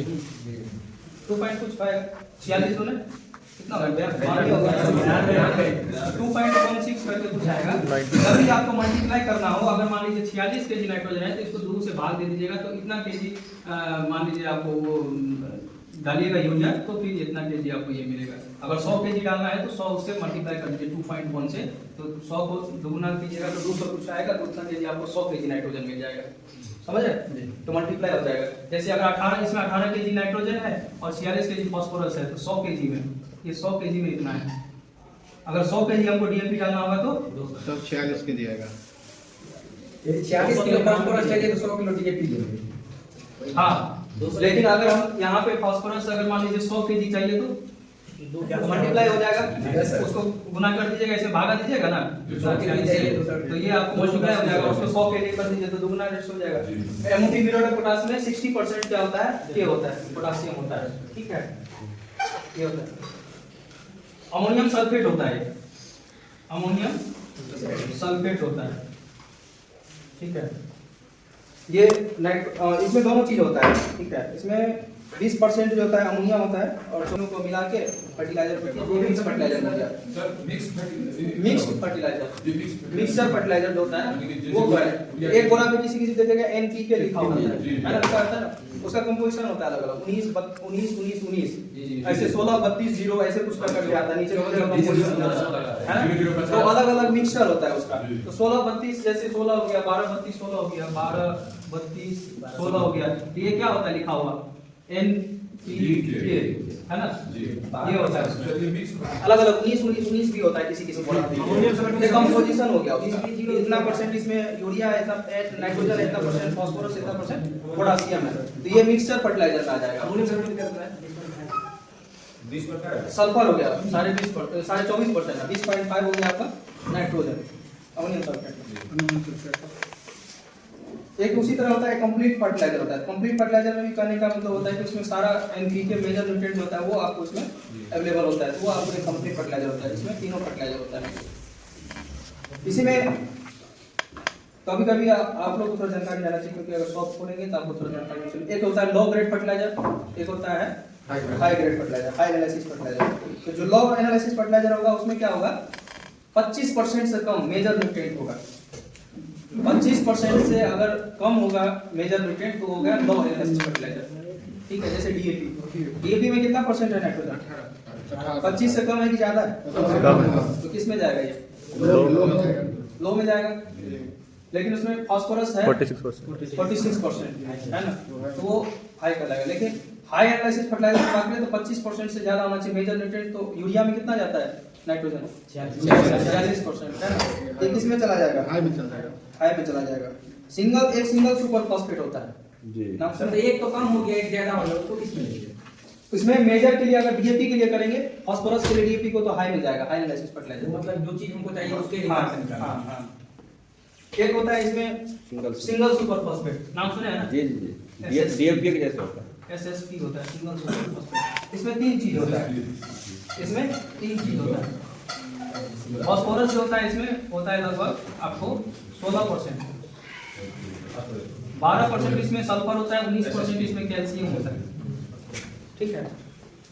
2 पॉइंट कुछ आएगा। 46 तो ना 2.16 करके कुछ आएगा। जब भी आपको मल्टीप्लाई करना हो, अगर मान लीजिए 46 केजी नाइट्रोजन है तो इसको 2 से भाग दे दीजिएगा, तो इतना केजी मान लीजिए आपको वो डालिएगा यूरिया, तो फिर इतना केजी आपको ये मिलेगा। अगर 100 केजी डालना है तो 100 उससे मल्टीप्लाई कर दीजिए 2.1 से, तो 100 को दुगुना कीजिएगा तो 200 कुछ आएगा, तो उतना केजी आपको 100 केजी नाइट्रोजन मिल जाएगा। समझ रहे? तो मल्टीप्लाई हो जाएगा। जैसे अगर 18 इसमें 18 केजी नाइट्रोजन है और 46 केजी फास्फोरस है, तो 100 केजी में ये 100 केजी में इतना है। अगर 100 केजी हमको डीएपी डालना होगा तो 46 के दिएगा। यदि 46 किलो फास्फोरस चाहिए तो 100 किलो डीएपी देंगे। हाँ, लेकिन अगर हम यहाँ पे फास्फोरस अगर मान लीजिए 100 केजी चाहिए तो मल्टीप्लाई हो जाएगा, उसको गुना कर दीजिएगा, ऐसे भागा दीजिएगा ना, तो ये आपको मल्टीप्लाई हो जाएगा। उसको 100 के लिए कर दीजिए तो दुगुना रेट हो जाएगा। एमओपी म्यूरेट पोटाश में 60% क्या होता है? के होता है, पोटासियम होता है। ठीक है, ये होता है। अमोनियम सल्फेट होता है, अमोनियम सल्फेट होता है। ठीक है, ये इसमें दोनों चीज होता है। ठीक है, इसमें 20% जो होता है अमोनिया होता है, और दोनों को मिला के फर्टिलाइजर मिक्स फर्टिलाइजर हो जाता है। मिक्स फर्टिलाइजर, मिक्सचर फर्टिलाइजर जो होता है वो है। एक बोरा में किसी देखेगा एनपीके लिखा होता है ना, लिखा होता है ना, उसका कंपोजिशन होता है अलग अलग 19 19 19 19 ऐसे 16 32 0 ऐसे कुछ कर करके आता है, नीचे कंपोजिशन है ना, तो अलग अलग मिक्सचर होता है उसका। तो 16 32 जैसे 16 हो गया, 12 32 16 हो गया, 12 32 16 हो गया, तो ये क्या होता है लिखा हुआ एनपीके है ना, ये होता है। अलग अलग 19 19 19 भी होता है किसी किसी बोरा में। ये कंपोजिशन हो गया उसका, इतना परसेंट इसमें यूरिया है, इतना नाइट्रोजन है, इतना परसेंट फास्फोरस, इतना परसेंट पोटेशियम है, तो ये मिक्सचर फर्टिलाइजर में आ जाएगा। सल्फर हो गया 20.5% 24% है, 20.5 हो गया आपका नाइट्रोजन अमोनियम सल्फेट। एक उसी तरह होता है कंप्लीट फर्टिलाइजर होता है। कंप्लीट फर्टिलाइजर में भी करने का मतलब होता है कि उसमें सारा एनपीके मेजर न्यूट्रिएंट होता है वो आपको उसमें अवेलेबल होता है, तो वो आपको कंप्लीट फर्टिलाइजर होता है। इसमें तीनों फर्टिलाइजर होता है। इसी में कभी कभी आप लोग को थोड़ा जानकारी लेना चाहिए, क्योंकि अगर शॉप खोलेंगे तो आपको थोड़ा जानकारी चाहिए। एक होता है लो ग्रेड फर्टिलाइजर, एक होता है high grade fertilizer, high analysis fertilizer. तो जो लो एनालिसिस फर्टिलाइजर होगा उसमें क्या होगा, 25% से कम मेजर न्यूट्रिएंट होगा। 25% से अगर कम होगा मेजर न्यूट्रिएंट तो हो गया लो एनालिसिस फर्टिलाइजर। ठीक है, जैसे डीएपी में कितना परसेंट है नाइट्रोजन? 25 से कम है कि ज्यादा है? तो किस में जाएगा ये? लो में जाएगा। लेकिन उसमें फास्फोरस है 46% है ना, तो वो हाई कहलाएगा। लेकिन हाई एनालिसिस फर्टिलाइजर की बात करें तो 25% से ज्यादा होना चाहिए मेजर न्यूट्रिएंट। तो यूरिया में कितना जाता है नाइट्रोजन? 46% है ना, ये किस में चला जाएगा? हाई में चला जाएगा, हाई में चला जाएगा। एक सिंगल सुपर फॉस्फेट होता है जी, नाम से एक तो कम हो गया, एक ज्यादा हो गया, उसको किस में लेंगे? इसमें मेजर के लिए अगर डीएपी के लिए करेंगे, फास्फोरस के लिए डीएपी को तो हाई में जाएगा, हाई एनालिसिस फर्टिलाइजर। मतलब जो चीज हमको चाहिए उसके हिसाब से निकालना। हां, एक होता है इसमें सिंगल सुपर फॉस्फेट, नाम सुने हैं ना? जी जी, डीएपी के जैसे होता है, एसएसपी होता है सिंगल सुपर फॉस्फेट। इसमें तीन चीज होता है, इसमें तीन चीज होता है। फास्फोरस जो होता है इसमें होता है लगभग आपको 16%, 12% इसमें सल्फर होता है, 19% इसमें कैल्शियम होता है। ठीक है,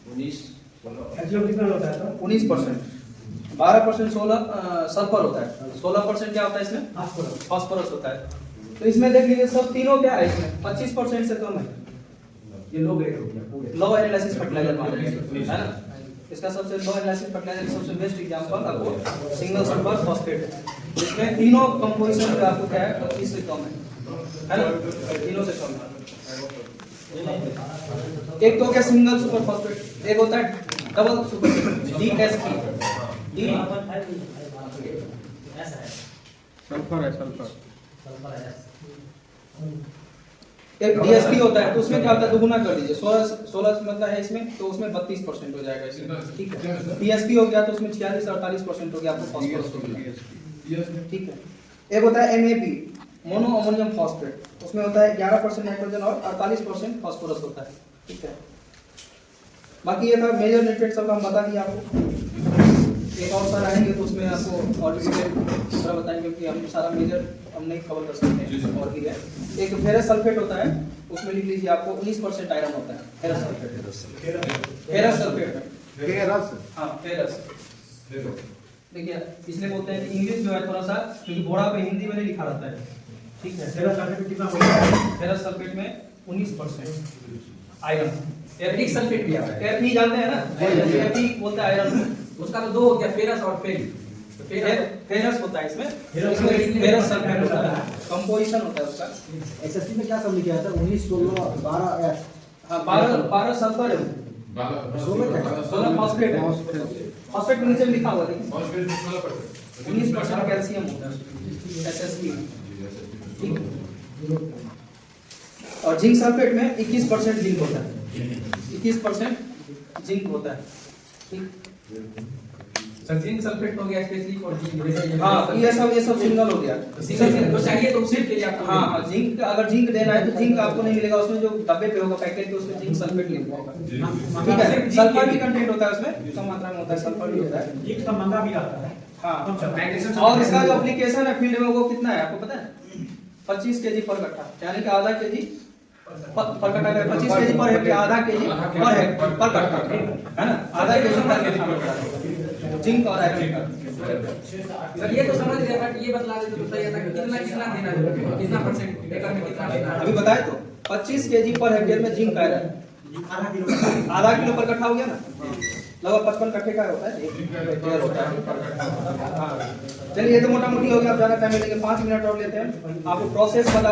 19%, 12% सल्फर होता है, 16% क्या होता है इसमें? फास्फोरस होता है। तो इसमें देख लीजिए सब तीनों क्या है, इसमें 25% से कम है। ये लो ग्रेड हो गया, लो एनालिसिस फर्टिलाइजर मान लीजिए है ना। इसका सबसे लो एनालिसिस फर्टिलाइजर सबसे बेस्ट एग्जांपल आपको सिंगल सुपर फॉस्फेट है, जिसमें तीनों कंपोजिशन जो आपको क्या है 25 से कम है ना, तीनों से कम है। एक तो क्या सिंगल सुपर फॉस्फेट, एक होता है डबल सुपर डीएसपी, सल्फर है, सल्फर एक डीएसपी होता है, तो उसमें क्या होता है दुगुना कर दीजिए, 16 मतलब है इसमें, तो उसमें 32% हो जाएगा इसमें। ठीक है, डीएसपी हो गया तो उसमें 46 से 48% हो गया आपको फास्फोरस हो गया। ठीक है, एक होता है एमएपी, मोनो अमोनियम फॉस्फेट, उसमें होता है 11% नाइट्रोजन और 48% फास्फोरस होता है। ठीक है, बाकी ये था मेजर न्यूट्रिएंट सब हम बता दिए आपको। एक और सर आएंगे तो उसमें आपको और भी थोड़ा बताएंगे, क्योंकि हम सारा मेजर हम नहीं कवर कर सकते हैं, और भी है। एक फेरस सल्फेट होता है, उसमें लिख लीजिए आपको 19% आयरन होता है ferrous sulphate. Ferrous sulphate ferrous हाँ फेरस। देखिए इसलिए बोलते हैं कि इंग्लिश जो है थोड़ा सा, क्योंकि बोरा पे हिंदी में नहीं लिखा रहता है, ठीक है। फेरस सल्फेट कितना होता है? फेरस सल्फेट में 19% आयरन। फेरिक सल्फेट भी आता है। Fe जानते हैं ना, Fe बोलते हैं आयरन। उसका तो दो हो गया, फेरस और फेरिक। तो फेरस होता है इसमें, फेरस सल्फेट होता है, कंपोजिशन होता है उसका। एसएससी में क्या सब लिखा है? 19, 16, 12 एफ। हाँ 12 सल्फर है, 16 फॉस्फेट है। फॉस्फेट के नीचे में लिखा हुआ है, 19% कैल्शियम होता है एसएसपी, ठीक है। और जिंक सल्फेट में 21% जिंक होता है, 21% जिंक होता है, ठीक। सर जिंक सल्फेट हो गया स्पेशली फॉर जिंक। हाँ ये सब सिंगल हो गया। सिंगल तो चाहिए तो सिर्फ के लिए आपको। हाँ हाँ जिंक, अगर जिंक देना है तो जिंक आपको नहीं मिलेगा, उसमें जो डब्बे पे होगा पैकेट पे उसमें जिंक सल्फेट लिखा होगा, ठीक है। सल्फर भी कंटेंट होता है उसमें, कम मात्रा में होता है, सल्फर भी होता है। जिंक का मंगा भी आता है। हाँ और इसका जो एप्लीकेशन है फील्ड में वो कितना है आपको पता है? 25 kg पर कट्ठा, यानी कि आधा केजी पर कट्ठा का 25 kg पर हेक्टेयर, आधा केजी पर हेक्टेयर पर कट्ठा, है ना, आधा केजी पर हेक्टेयर जिंक और आयरन का। सर ये तो समझ गया, बट ये बतला देते तो सही था कि कितना कितना देना है, कितना परसेंट एकड़ में कितना देना है। अभी बताए तो 25 kg पर हेक्टेयर में जिंक आयरन आधा किलो पर कट्ठा हो गया ना, लगभग 55 कट्ठे का होता है, 1 हेक्टेयर होता है। हाँ चलिए ये तो मोटा मोटी हो गया, अब ज्यादा टाइम लेंगे, 5 मिनट और लेते हैं, आपको प्रोसेस बता दें।